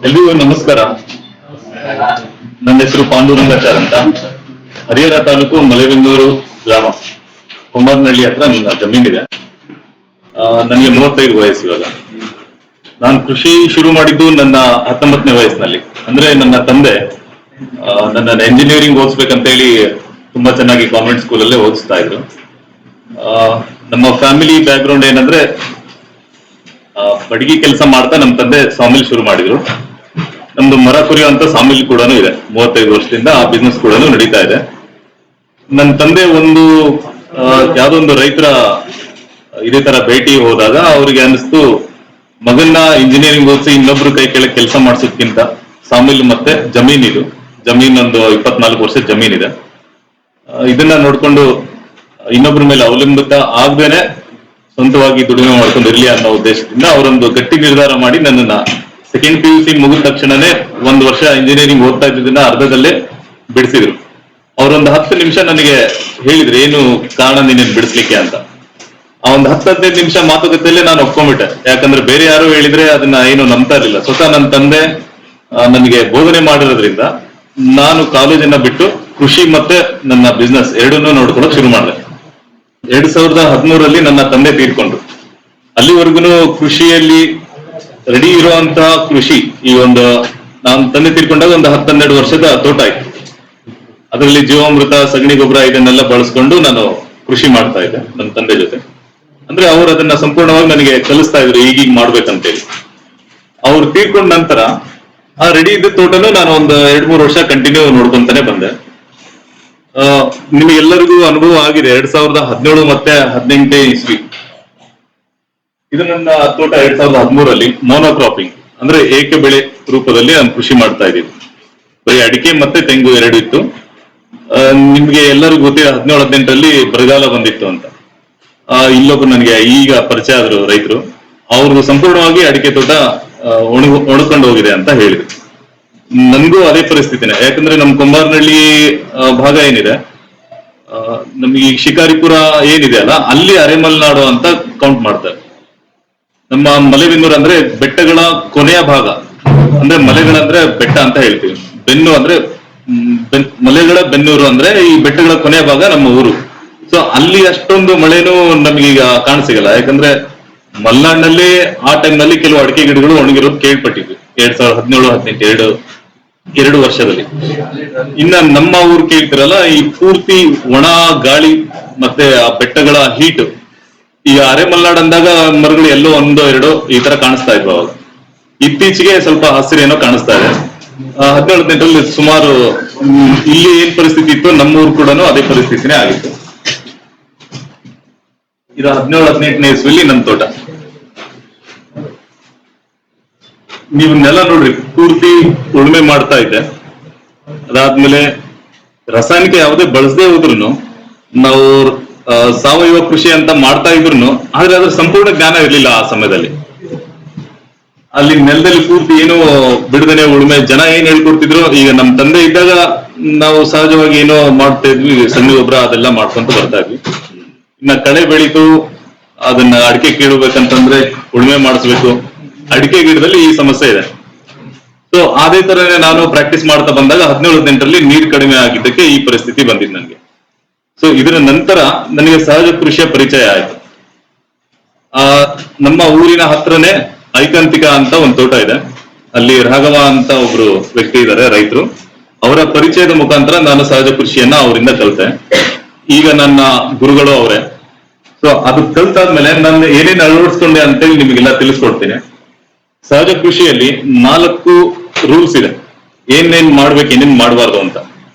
ಎಲ್ರಿಗೂ ನಮಸ್ಕಾರ. ನನ್ನ ಹೆಸರು ಪಾಂಡುರಂಗಾಚಾರ್ ಅಂತ. ಹರಿಹರ ತಾಲೂಕು ಮಲೆಬೆನ್ನೂರು ಗ್ರಾಮ, ಕುಮಾರನಹಳ್ಳಿ ಹತ್ರ ನನ್ನ ಜಮೀನಿದೆ. ನನಗೆ 35 ವಯಸ್ಸು ಇವಾಗ. ನಾನು ಕೃಷಿ ಶುರು ಮಾಡಿದ್ದು ನನ್ನ 19ನೇ ವಯಸ್ಸಿನಲ್ಲಿ. ಅಂದ್ರೆ ನನ್ನ ತಂದೆ ನನ್ನ ಎಂಜಿನಿಯರಿಂಗ್ ಓದಿಸ್ಬೇಕಂತ ಹೇಳಿ ತುಂಬಾ ಚೆನ್ನಾಗಿ ಕಾನ್ವೆಂಟ್ ಸ್ಕೂಲಲ್ಲೇ ಓದಿಸ್ತಾ ಇದ್ರು. ನಮ್ಮ ಫ್ಯಾಮಿಲಿ ಬ್ಯಾಕ್ ಗ್ರೌಂಡ್ ಏನಂದ್ರೆ, ಬಡಗಿ ಕೆಲಸ ಮಾಡ್ತಾ ನಮ್ಮ ತಂದೆ ಸಾಮಿಲ್ ಶುರು ಮಾಡಿದ್ರು. ನಮ್ದು ಮರ ಕುರಿಯುವಂತ ಸಾಮಿಲ್ ಕೂಡ ಇದೆ. 35 ವರ್ಷದಿಂದ ಆ ಬಿಸ್ನೆಸ್ ಕೂಡ ನಡೀತಾ ಇದೆ. ನನ್ನ ತಂದೆ ಯಾವ್ದೋ ಒಂದು ರೈತರ ಇದೇ ತರ ಭೇಟಿ ಹೋದಾಗ ಅವ್ರಿಗೆ ಅನಿಸ್ತು, ಮಗನ್ನ ಇಂಜಿನಿಯರಿಂಗ್ ಓದಿಸಿ ಇನ್ನೊಬ್ರು ಕೈ ಕೆಳಗೆ ಕೆಲಸ ಮಾಡಿಸೋದ್ಕಿಂತ ಸಾಮಿಲ್ ಮತ್ತೆ ಜಮೀನ್ ಒಂದು 24 ವರ್ಷದ ಜಮೀನಿದೆ, ಇದನ್ನ ನೋಡ್ಕೊಂಡು ಇನ್ನೊಬ್ರ ಮೇಲೆ ಅವಲಂಬಿತ ಆಗ್ದೇನೆ ಸ್ವಂತವಾಗಿ ದುಡಿಮೆ ಮಾಡ್ಕೊಂಡು ಇರ್ಲಿ ಅನ್ನೋ ಉದ್ದೇಶದಿಂದ ಅವರೊಂದು ಗಟ್ಟಿ ನಿರ್ಧಾರ ಮಾಡಿ ನನ್ನನ್ನ ಸೆಕೆಂಡ್ PUC ಮುಗಿದ ತಕ್ಷಣನೇ 1 ವರ್ಷ ಇಂಜಿನಿಯರಿಂಗ್ ಓದ್ತಾ ಇದ್ದದನ್ನ ಅರ್ಧದಲ್ಲೇ ಬಿಡಿಸಿದ್ರು. ಅವರೊಂದು 10 ನಿಮಿಷ ನನಗೆ ಹೇಳಿದ್ರು ಏನು ಕಾರಣ ನೀನೇನು ಬಿಡಿಸ್ಲಿಕ್ಕೆ ಅಂತ. ಆ ಒಂದು 10-15 ನಿಮಿಷ ಮಾತುಕತೆಯಲ್ಲೇ ನಾನು ಒಪ್ಕೊಂಡ್ಬಿಟ್ಟೆ. ಯಾಕಂದ್ರೆ ಬೇರೆ ಯಾರು ಹೇಳಿದ್ರೆ ಅದನ್ನ ಏನು ನಂಬ್ತಾ ಇರಲಿಲ್ಲ. ಸ್ವತಃ ನನ್ನ ತಂದೆ ನನಗೆ ಬೋಧನೆ ಮಾಡಿರೋದ್ರಿಂದ ನಾನು ಕಾಲೇಜನ್ನ ಬಿಟ್ಟು ಕೃಷಿ ಮತ್ತೆ ನನ್ನ ಬಿಸ್ನೆಸ್ ಎರಡನ್ನೂ ನೋಡ್ಕೊಳ್ಳೋಕೆ ಶುರು ಮಾಡಿದೆ. 2013ರಲ್ಲಿ ನನ್ನ ತಂದೆ ತೀರ್ಕೊಂಡ್ರು. ಅಲ್ಲಿವರೆಗೂ ಕೃಷಿಯಲ್ಲಿ ರೆಡಿ ಇರುವಂತಹ ಕೃಷಿ, ಈ ನಾನು ತಂದೆ ತೀರ್ಕೊಂಡಾಗ ಒಂದು 10-12 ವರ್ಷದ ತೋಟ ಇತ್ತು. ಅದರಲ್ಲಿ ಜೀವಾಮೃತ, ಸಗಣಿ ಗೊಬ್ಬರ ಇದನ್ನೆಲ್ಲ ಬಳಸ್ಕೊಂಡು ನಾನು ಕೃಷಿ ಮಾಡ್ತಾ ಇದ್ದೆ ನನ್ನ ತಂದೆ ಜೊತೆ. ಅಂದ್ರೆ ಅವ್ರು ಅದನ್ನ ಸಂಪೂರ್ಣವಾಗಿ ನನಗೆ ಕಲಿಸ್ತಾ ಇದ್ರು, ಈಗೀಗ ಮಾಡ್ಬೇಕಂತೇಳಿ. ಅವ್ರು ತೀರ್ಕೊಂಡ ನಂತರ ಆ ರೆಡಿ ಇದ್ದ ತೋಟನು ನಾನು ಒಂದು 2-3 ವರ್ಷ ಕಂಟಿನ್ಯೂ ನೋಡ್ಕೊಂತಾನೆ ಬಂದೆ. ನಿಮಗೆಲ್ಲರಿಗೂ ಅನುಭವ ಆಗಿದೆ. 2017 ಮತ್ತೆ 2018 ಇಸ್ವಿ ಇದು ನನ್ನ ತೋಟ. 2013ರಲ್ಲಿ ಮೋನೋಕ್ರಾಪಿಂಗ್ ಅಂದ್ರೆ ಏಕ ಬೆಳೆ ರೂಪದಲ್ಲಿ ನಾನು ಕೃಷಿ ಮಾಡ್ತಾ ಇದ್ದೀನಿ. ಬರೀ ಅಡಿಕೆ ಮತ್ತೆ ತೆಂಗು 2 ಇತ್ತು. ನಿಮ್ಗೆ ಎಲ್ಲರಿಗೂ ಗೊತ್ತಿದೆ 17-18ರಲ್ಲಿ ಬರಗಾಲ ಬಂದಿತ್ತು ಅಂತ. ಇಲ್ಲೊಬ್ರು ನನಗೆ ಈಗ ಪರಿಚಯ ಆದ್ರು ರೈತರು, ಅವ್ರದ್ದು ಸಂಪೂರ್ಣವಾಗಿ ಅಡಿಕೆ ತೋಟ ಒಣಕೊಂಡು ಹೋಗಿದೆ ಅಂತ ಹೇಳಿದ್ರು. ನನ್ಗೂ ಅದೇ ಪರಿಸ್ಥಿತಿನೇ. ಯಾಕಂದ್ರೆ ನಮ್ ಕುಂಬಾರನಹಳ್ಳಿ ಭಾಗ ಏನಿದೆ, ನಮ್ಗೆ ಈ ಶಿಕಾರಿಪುರ ಏನಿದೆ ಅಲ್ಲ, ಅಲ್ಲಿ ಅರೆಮಲೆನಾಡು ಅಂತ ಕೌಂಟ್ ಮಾಡ್ತಾರೆ. ನಮ್ಮ ಮಲೆಬೆನ್ನೂರು ಅಂದ್ರೆ ಬೆಟ್ಟಗಳ ಕೊನೆಯ ಭಾಗ. ಅಂದ್ರೆ ಮಲೆಗಳಂದ್ರೆ ಬೆಟ್ಟ ಅಂತ ಹೇಳ್ತೀವಿ, ಬೆನ್ನು ಅಂದ್ರೆ ಮಲೆಗಳ ಬೆನ್ನೂರು ಅಂದ್ರೆ ಈ ಬೆಟ್ಟಗಳ ಕೊನೆಯ ಭಾಗ ನಮ್ಮ ಊರು. ಸೊ ಅಲ್ಲಿ ಅಷ್ಟೊಂದು ಮಳೆನೂ ನಮಗೀಗ ಕಾಣಸಿಗಲ್ಲ. ಯಾಕಂದ್ರೆ ಮಲೆನಾಡಿನಲ್ಲಿ ಆ ಟೈಮ್ ನಲ್ಲಿ ಕೆಲವು ಅಡಿಕೆ ಗಿಡಗಳು ಒಣಗಿರೋದು ಕೇಳ್ಪಟ್ಟಿದ್ವಿ 2017-18 2 ವರ್ಷದಲ್ಲಿ. ಇನ್ನ ನಮ್ಮ ಊರು ಕೇಳ್ತಿರಲ್ಲ, ಈ ಪೂರ್ತಿ ಒಣ ಗಾಳಿ ಮತ್ತೆ ಆ ಬೆಟ್ಟಗಳ ಹೀಟ್. ಈಗ ಅರೆಮಲೆನಾಡು ಅಂದಾಗ ಮರಗಳು ಎಲ್ಲೋ 1-2 ಈ ತರ ಕಾಣಿಸ್ತಾ ಇದ್ವು ಅವಾಗ. ಇತ್ತೀಚೆಗೆ ಸ್ವಲ್ಪ ಹಸಿರೇನೋ ಕಾಣಿಸ್ತಾ ಇದೆ. 17-18ರಲ್ಲಿ ಸುಮಾರು ಇಲ್ಲಿ ಏನ್ ಪರಿಸ್ಥಿತಿ ಇತ್ತು ನಮ್ಮೂರು ಕೂಡ ಅದೇ ಪರಿಸ್ಥಿತಿನೇ ಆಗಿತ್ತು. ಇದು 17-18ನೇ ಇಸ್ವಿಲಿ ನನ್ನ ತೋಟ. ನೀವು ನೆಲ ನೋಡ್ರಿ, ಪೂರ್ತಿ ಉಳುಮೆ ಮಾಡ್ತಾ ಇದ್ದೆ. ಅದಾದ್ಮೇಲೆ ರಾಸಾಯನಿಕ ಯಾವುದೇ ಬಳಸದೇ ಹೋದ್ರು ನಾವು ಸಾವಯವ ಕೃಷಿ ಅಂತ ಮಾಡ್ತಾ ಇದ್ರು, ಆದ್ರೆ ಅದ್ರ ಸಂಪೂರ್ಣ ಜ್ಞಾನ ಇರ್ಲಿಲ್ಲ ಆ ಸಮಯದಲ್ಲಿ. ಅಲ್ಲಿ ನೆಲದಲ್ಲಿ ಪೂರ್ತಿ ಏನೋ ಬಿಡದನೆ ಉಳುಮೆ. ಜನ ಏನ್ ಹೇಳ್ಕೊಡ್ತಿದ್ರು, ಈಗ ನಮ್ ತಂದೆ ಇದ್ದಾಗ ನಾವು ಸಹಜವಾಗಿ ಏನೋ ಮಾಡ್ತಾ ಇದ್ವಿ, ಸಗಣಿ ಗೊಬ್ಬರ ಅದೆಲ್ಲ ಮಾಡ್ಕೊಂತ ಬರ್ತಾ ಇದ್ವಿ. ಇನ್ನ ಕಳೆ ಬೆಳೀತು, ಅದನ್ನ ಅಡಿಕೆ ಕೀಳ್ಬೇಕಂತಂದ್ರೆ ಉಳುಮೆ ಮಾಡಿಸ್ಬೇಕು. ಅಡಿಕೆ ಗಿಡದಲ್ಲಿ ಈ ಸಮಸ್ಯೆ ಇದೆ. ಸೊ ಅದೇ ತರನೇ ನಾನು ಪ್ರಾಕ್ಟೀಸ್ ಮಾಡ್ತಾ ಬಂದಾಗ 17-18ರಲ್ಲಿ ನೀರು ಕಡಿಮೆ ಆಗಿದ್ದಕ್ಕೆ ಈ ಪರಿಸ್ಥಿತಿ ಬಂದಿದ್ದು ನನಗೆ. ಸೊ ಇದರ ನಂತರ ನನಗೆ ಸಹಜ ಕೃಷಿಯ ಪರಿಚಯ ಆಯ್ತು. ನಮ್ಮ ಊರಿನ ಹತ್ರನೇ ಐಕಾಂತಿಕ ಅಂತ ಒಂದು ತೋಟ ಇದೆ. ಅಲ್ಲಿ ರಾಘವ ಅಂತ ಒಬ್ರು ವ್ಯಕ್ತಿ ಇದ್ದಾರೆ, ರೈತರು. ಅವರ ಪರಿಚಯದ ಮುಖಾಂತರ ನಾನು ಸಹಜ ಕೃಷಿಯನ್ನ ಅವರಿಂದ ಕಲಿತೆ. ಈಗ ನನ್ನ ಗುರುಗಳು ಅವರೇ. ಸೊ ಅದು ಕಲ್ತಾದ್ಮೇಲೆ ನಾನು ಏನೇನು ಅಳವಡಿಸ್ಕೊಂಡೆ ಅಂತೇಳಿ ನಿಮಗೆಲ್ಲ ತಿಳಿಸ್ಕೊಡ್ತೀನಿ. ಸಹಜ ಕೃಷಿಯಲ್ಲಿ 4 ರೂಲ್ಸ್ ಇದೆ, ಏನೇನ್ ಮಾಡ್ಬೇಕು ಏನೇನ್ ಮಾಡಬಾರ್ದು ಅಂತ.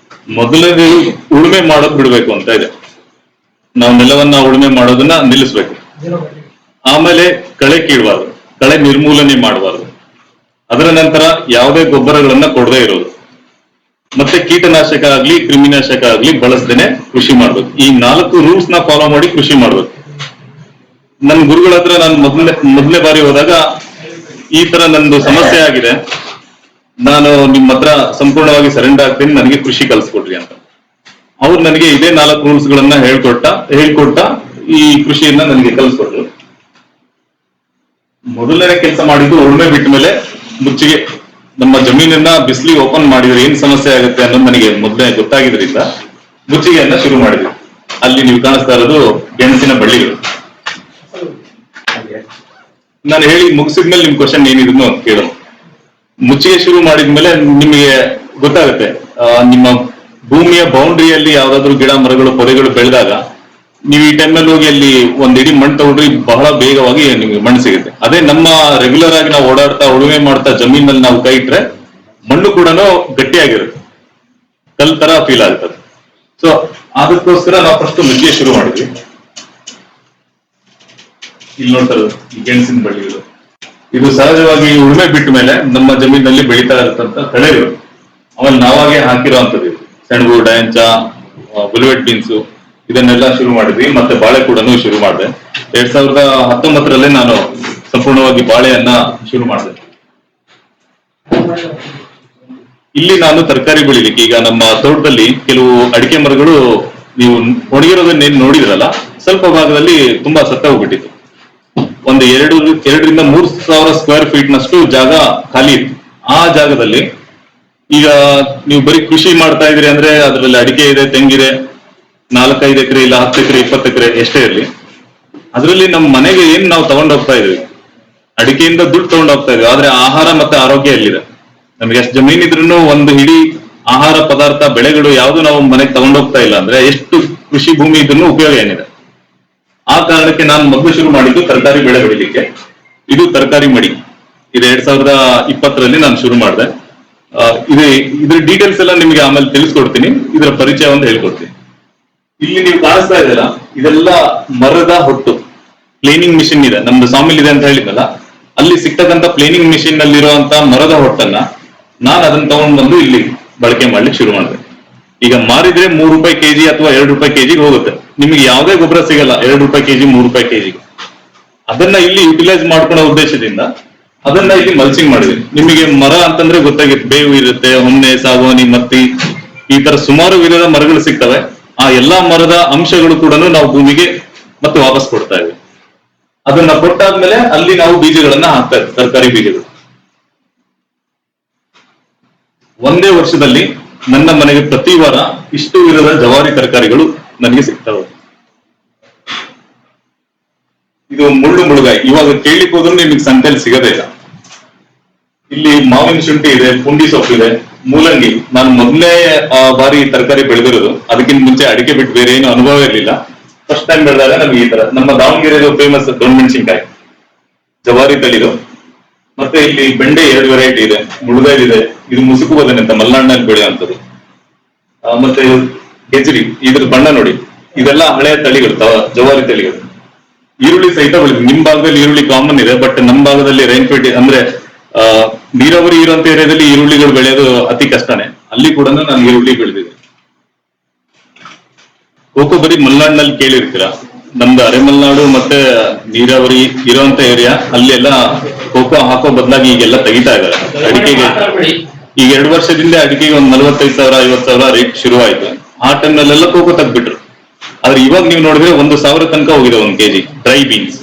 ಮೊದಲನೇ ಉಳುಮೆ ಮಾಡೋದ್ ಬಿಡ್ಬೇಕು ಅಂತ ಇದೆ. ನಾವು ನೆಲವನ್ನ ಉಳುಮೆ ಮಾಡೋದನ್ನ ನಿಲ್ಲಿಸ್ಬೇಕು. ಆಮೇಲೆ ಕಳೆ ಕೀಳಬಾರ್ದು, ಕಳೆ ನಿರ್ಮೂಲನೆ ಮಾಡಬಾರ್ದು. ಅದರ ನಂತರ ಯಾವುದೇ ಗೊಬ್ಬರಗಳನ್ನ ಕೊಡದೇ ಇರೋದು, ಮತ್ತೆ ಕೀಟನಾಶಕ ಆಗ್ಲಿ ಕ್ರಿಮಿನಾಶಕ ಆಗ್ಲಿ ಬಳಸದೇನೆ ಕೃಷಿ ಮಾಡ್ಬೇಕು. ಈ 4 ರೂಲ್ಸ್ ನ ಫಾಲೋ ಮಾಡಿ ಕೃಷಿ ಮಾಡ್ಬೇಕು. ನನ್ನ ಗುರುಗಳ ಹತ್ರ ನಾನು ಮೊದಲನೇ ಬಾರಿ ಹೋದಾಗ ಈ ತರ ನಂದು ಸಮಸ್ಯೆ ಆಗಿದೆ, ನಾನು ನಿಮ್ಮ ಹತ್ರ ಸಂಪೂರ್ಣವಾಗಿ ಸರೆಂಡರ್ ಆಗ್ತೀನಿ, ನನಗೆ ಕೃಷಿ ಕಲಿಸ್ಕೊಡ್ರಿ ಅಂತ. ಅವ್ರು ನನಗೆ ಇದೇ 4 ರೂಲ್ಸ್ ಗಳನ್ನ ಹೇಳ್ಕೊಟ್ಟ ಈ ಕೃಷಿಯನ್ನ ನನಗೆ ಕಲಿಸ್ಕೊಟ್ರು. ಮೊದಲನೇ ಕೆಲಸ ಮಾಡಿದ್ದು ಉಳುಮೆ ಬಿಟ್ಟ ಮೇಲೆ ಮುಚ್ಚಿಗೆ ನಮ್ಮ ಜಮೀನನ್ನ ಬಿಸಿಲಿಗೆ ಓಪನ್ ಮಾಡಿದ್ರೆ ಏನ್ ಸಮಸ್ಯೆ ಆಗುತ್ತೆ ಅನ್ನೋದು ನನಗೆ ಮೊದಲೇ ಗೊತ್ತಾಗಿದ್ರಿಂದ ಮುಚ್ಚಿಗೆಯನ್ನ ಶುರು ಮಾಡಿದ್ವಿ. ಅಲ್ಲಿ ನೀವು ಕಾಣಿಸ್ತಾ ಇರೋದು ಗೆಣಸಿನ ಬಳ್ಳಿಗಳು. ನಾನು ಹೇಳಿ ಮುಗಿಸಿದ್ಮೇಲೆ ನಿಮ್ ಕ್ವಶನ್ ಏನಿದ್ರು ಕೇಳೋಣ. ಮುಚ್ಚಿಗೆ ಶುರು ಮಾಡಿದ್ಮೇಲೆ ನಿಮಗೆ ಗೊತ್ತಾಗುತ್ತೆ ನಿಮ್ಮ ಭೂಮಿಯ ಬೌಂಡ್ರಿಯಲ್ಲಿ ಯಾವ್ದಾದ್ರು ಗಿಡ ಮರಗಳು ಪೊದೆಗಳು ಬೆಳೆದಾಗ ನೀವು ಈ ಟೈಮ್ನಲ್ಲಿ ಹೋಗಿ ಅಲ್ಲಿ ಒಂದ್ ಇಡೀ ಮಣ್ಣು ತಗೊಂಡ್ರಿ ಬಹಳ ಬೇಗವಾಗಿ ನಿಮಗೆ ಮಣ್ಣು ಸಿಗುತ್ತೆ. ಅದೇ ನಮ್ಮ ರೆಗ್ಯುಲರ್ ಆಗಿ ನಾವು ಓಡಾಡ್ತಾ ಉಳುಮೆ ಮಾಡ್ತಾ ಜಮೀನಲ್ಲಿ ನಾವು ಕೈ ಇಟ್ರೆ ಮಣ್ಣು ಕೂಡ ಗಟ್ಟಿಯಾಗಿರುತ್ತೆ, ಕಲ್ ತರ ಫೀಲ್ ಆಗ್ತದೆ. ಸೊ ಅದಕ್ಕೋಸ್ಕರ ನಾವು ಫಸ್ಟ್ ಮುಚ್ಚಿಗೆ ಶುರು ಮಾಡಿದ್ವಿ. ಇಲ್ಲಿ ನೋಡ್ತಾರೆ ಈ ಗೆಣಸಿನ ಬಳ್ಳಿಗಳು, ಇದು ಸಹಜವಾಗಿ ಉಳುಮೆ ಬಿಟ್ಟ ಮೇಲೆ ನಮ್ಮ ಜಮೀನಲ್ಲಿ ಬೆಳೀತಾ ಇರತಂತ ತಳೆಗಳು, ಆಮೇಲೆ ನಾವಾಗೆ ಹಾಕಿರೋ ಅಂತದ್ದು ಸೆಣಬು, ಡಯಾಂಚ, ಬುಲ್ವೆಟ್ ಬೀನ್ಸು ಇದನ್ನೆಲ್ಲ ಶುರು ಮಾಡಿದ್ವಿ. ಮತ್ತೆ ಬಾಳೆ ಕೂಡ ಶುರು ಮಾಡಿದೆ. 2019 ನಾನು ಸಂಪೂರ್ಣವಾಗಿ ಬಾಳೆಯನ್ನ ಶುರು ಮಾಡಿದೆ. ಇಲ್ಲಿ ನಾನು ತರಕಾರಿ ಬೆಳಿಲಿಕ್ಕೆ ಈಗ ನಮ್ಮ ತೋಟದಲ್ಲಿ ಕೆಲವು ಅಡಿಕೆ ಮರಗಳು ನೀವು ಒಣಗಿರೋದನ್ನೇನು ನೋಡಿದ್ರಲ್ಲ, ಸ್ವಲ್ಪ ಭಾಗದಲ್ಲಿ ತುಂಬಾ ಸತ್ತ ಹೋಗ್ಬಿಟ್ಟಿತ್ತು. ಒಂದು 2-3 ಸಾವಿರ ಸ್ಕ್ವೇರ್ ಫೀಟ್ ನಷ್ಟು ಜಾಗ ಖಾಲಿ ಇತ್ತು. ಆ ಜಾಗದಲ್ಲಿ ಈಗ ನೀವು ಬರೀ ಕೃಷಿ ಮಾಡ್ತಾ ಇದ್ರಿ ಅಂದ್ರೆ ಅದರಲ್ಲಿ ಅಡಿಕೆ ಇದೆ, ತೆಂಗಿದೆ, 4-5 ಎಕರೆ ಇಲ್ಲ 10 ಎಕರೆ 20 ಎಕರೆ ಎಷ್ಟೇ ಇರಲಿ, ಅದರಲ್ಲಿ ನಮ್ಮ ಮನೆಗೆ ಏನ್ ನಾವು ತಗೊಂಡ್ ಹೋಗ್ತಾ ಇದ್ವಿ, ಅಡಿಕೆಯಿಂದ ದುಡ್ಡು ತಗೊಂಡ್ ಹೋಗ್ತಾ ಇದ್ವಿ. ಆದ್ರೆ ಆಹಾರ ಮತ್ತೆ ಆರೋಗ್ಯ ಎಲ್ಲಿದೆ? ನಮ್ಗೆ ಎಷ್ಟು ಜಮೀನ್ ಇದ್ರೂ ಒಂದು ಹಿಡಿ ಆಹಾರ ಪದಾರ್ಥ ಬೆಳೆಗಳು ಯಾವ್ದು ನಾವು ಮನೆಗೆ ತಗೊಂಡ್ ಹೋಗ್ತಾ ಇಲ್ಲ ಅಂದ್ರೆ ಎಷ್ಟು ಕೃಷಿ ಭೂಮಿ ಇದ್ರೂ ಉಪಯೋಗ ಏನಿದೆ? ಆ ಕಾರಣಕ್ಕೆ ನಾನು ಮೊದಲು ಶುರು ಮಾಡಿದ್ದು ತರಕಾರಿ ಬೆಳೆ ಬೆಳಿಲಿಕ್ಕೆ. ಇದು ತರಕಾರಿ ಮಡಿ. ಇದು 2020 ನಾನು ಶುರು ಮಾಡಿದೆ. ಇದ್ರ ಡೀಟೇಲ್ಸ್ ಎಲ್ಲ ನಿಮಗೆ ಆಮೇಲೆ ತಿಳಿಸ್ಕೊಡ್ತೀನಿ. ಇದರ ಪರಿಚಯ ಒಂದು ಹೇಳ್ಕೊಡ್ತೀನಿ. ಇಲ್ಲಿ ನೀವು ಕಾಣಿಸ್ತಾ ಇದ್ದೀರಾ, ಇದೆಲ್ಲ ಮರದ ಹೊಟ್ಟು. ಪ್ಲೇನಿಂಗ್ ಮಿಷಿನ್ ಇದೆ, ನಮ್ದು ಸಾಮಿಲ್ ಇದೆ ಅಂತ ಹೇಳಿದ್ನಲ್ಲ, ಅಲ್ಲಿ ಸಿಕ್ತಕ್ಕಂತ ಪ್ಲೇನಿಂಗ್ ಮಿಷಿನ್ ನಲ್ಲಿರುವಂತ ಮರದ ಹೊಟ್ಟನ್ನ ನಾನು ಅದನ್ನ ತಗೊಂಡ್ ಬಂದು ಇಲ್ಲಿ ಬಳಕೆ ಮಾಡ್ಲಿಕ್ಕೆ ಶುರು ಮಾಡಿದೆ. ಈಗ ಮಾರಿದ್ರೆ ₹3 ಕೆಜಿ ಅಥವಾ ₹2 ಕೆಜಿಗೆ ಹೋಗುತ್ತೆ. ನಿಮಗೆ ಯಾವುದೇ ಗೊಬ್ಬರ ಸಿಗಲ್ಲ ₹2 ಕೆಜಿ ₹3 ಕೆಜಿಗೆ. ಅದನ್ನ ಇಲ್ಲಿ ಯುಟಿಲೈಸ್ ಮಾಡ್ಕೊಳ್ಳೋ ಉದ್ದೇಶದಿಂದ ಅದನ್ನ ಇಲ್ಲಿ ಮಲ್ಚಿಂಗ್ ಮಾಡಿದ್ವಿ. ನಿಮಗೆ ಮರ ಅಂತಂದ್ರೆ ಗೊತ್ತಾಗಿತ್ತು, ಬೇವು ಇರುತ್ತೆ, ಹೊನ್ನೆ, ಸಾಗುವಾನಿ, ಮತ್ತಿ, ಈ ತರ ಸುಮಾರು ವಿಧದ ಮರಗಳು ಸಿಗ್ತವೆ. ಆ ಎಲ್ಲಾ ಮರದ ಅಂಶಗಳು ಕೂಡ ನಾವು ಭೂಮಿಗೆ ಮತ್ತೆ ವಾಪಸ್ ಕೊಡ್ತಾ ಇದ್ವಿ. ಅದನ್ನ ಕೊಟ್ಟಾದ್ಮೇಲೆ ಅಲ್ಲಿ ನಾವು ಬೀಜಗಳನ್ನ ಹಾಕ್ತಾ ಇದ್ವಿ, ತರಕಾರಿ ಬೀಜಗಳು. ಒಂದೇ ವರ್ಷದಲ್ಲಿ ನನ್ನ ಮನೆಗೆ ಪ್ರತಿ ವಾರ ಇಷ್ಟು ವಿಧದ ಜವಾರಿ ತರಕಾರಿಗಳು ನನಗೆ ಸಿಗ್ತವೆ. ಇದು ಮುಳ್ಳುಗಾಯಿ. ಇವಾಗ ಕೇಳಿಕ್ ಹೋದ್ರೂ ನಿಮಗೆ ಸಂತೆಯಲ್ಲಿ ಸಿಗದೇ ಇಲ್ಲ. ಇಲ್ಲಿ ಮಾವಿನ ಶುಂಠಿ ಇದೆ, ಪುಂಡಿ ಸೊಪ್ಪು ಇದೆ, ಮೂಲಂಗಿ. ನಾನು ಮೊದಲನೇ ಬಾರಿ ತರಕಾರಿ ಬೆಳೆದಿರೋದು. ಅದಕ್ಕಿಂತ ಮುಂಚೆ ಅಡಿಕೆ ಬಿಟ್ಟು ಬೇರೆ ಏನು ಅನುಭವ ಇರಲಿಲ್ಲ. ಫಸ್ಟ್ ಟೈಮ್ ಬೆಳೆದಾಗ ನಮ್ಗೆ ಈ ತರ. ನಮ್ಮ ದಾವಣಗೆರೆದು ಫೇಮಸ್ ದೊಣ್ಣಮೆಣಸಿನ್ಕಾಯಿ, ಜವಾರಿ ತಳಿದು. ಮತ್ತೆ ಇಲ್ಲಿ ಬೆಂಡೆ 2 ವೆರೈಟಿ ಇದೆ, ಮುಳುಗಾಯಿ ಇದೆ, ಇದು ಮುಸುಕು ಬದನೆ ಅಂತ ಮಲೆನಾಡಿನಲ್ಲಿ ಬೆಳೆಯುವಂಥದ್ದು. ಮತ್ತೆ ಗೆಜ್ರಿ, ಇದ್ರ ಬಣ್ಣ ನೋಡಿ, ಇದೆಲ್ಲ ಹಳೆಯ ತಳಿಗಳು, ಜವಾರಿ ತಳಿಗಳು. ಈರುಳ್ಳಿ ಸಹಿತ ಬೆಳೆದಿದೆ. ನಿಮ್ ಭಾಗದಲ್ಲಿ ಈರುಳ್ಳಿ ಕಾಮನ್ ಇದೆ, ಬಟ್ ನಮ್ಮ ಭಾಗದಲ್ಲಿ ರೈನ್ಫೀಲ್ಡ್ ಅಂದ್ರೆ ನೀರಾವರಿ ಇರುವಂತ ಏರಿಯಾದಲ್ಲಿ ಈರುಳ್ಳಿಗಳು ಬೆಳೆಯೋದು ಅತಿ ಕಷ್ಟನೇ. ಅಲ್ಲಿ ಕೂಡ ನಾನು ಈರುಳ್ಳಿ ಬೆಳೆದಿದೆ. ಕೋಕೋ ಬರೀ ಮಲೆನಾಡಿನಲ್ಲಿ ಕೇಳಿರ್ತೀರಾ. ನಮ್ದು ಅರೆಮಲೆನಾಡು ಮತ್ತೆ ನೀರಾವರಿ ಇರುವಂತ ಏರಿಯಾ, ಅಲ್ಲೆಲ್ಲ ಕೋಕೋ ಹಾಕೋ ಬದಲಾಗಿ ಈಗೆಲ್ಲ ತೆಗಿತಾ ಇದ್ದಾರೆ. ಅಡಿಕೆಗೆ ಈಗ 2 ವರ್ಷದಿಂದ ಅಡಿಕೆಗೆ ಒಂದು 45,000 50,000 ರೇಟ್ ಶುರುವಾಯ್ತು. ಆ ಟೈಮ್ನಲ್ಲೆಲ್ಲ ಕೋಕೋ ತೆಗ್ಬಿಟ್ರು. ಆದ್ರೆ ಇವಾಗ ನೀವು ನೋಡಿದ್ರೆ 1,000 ತನಕ ಹೋಗಿದೆ 1 KG dry beans.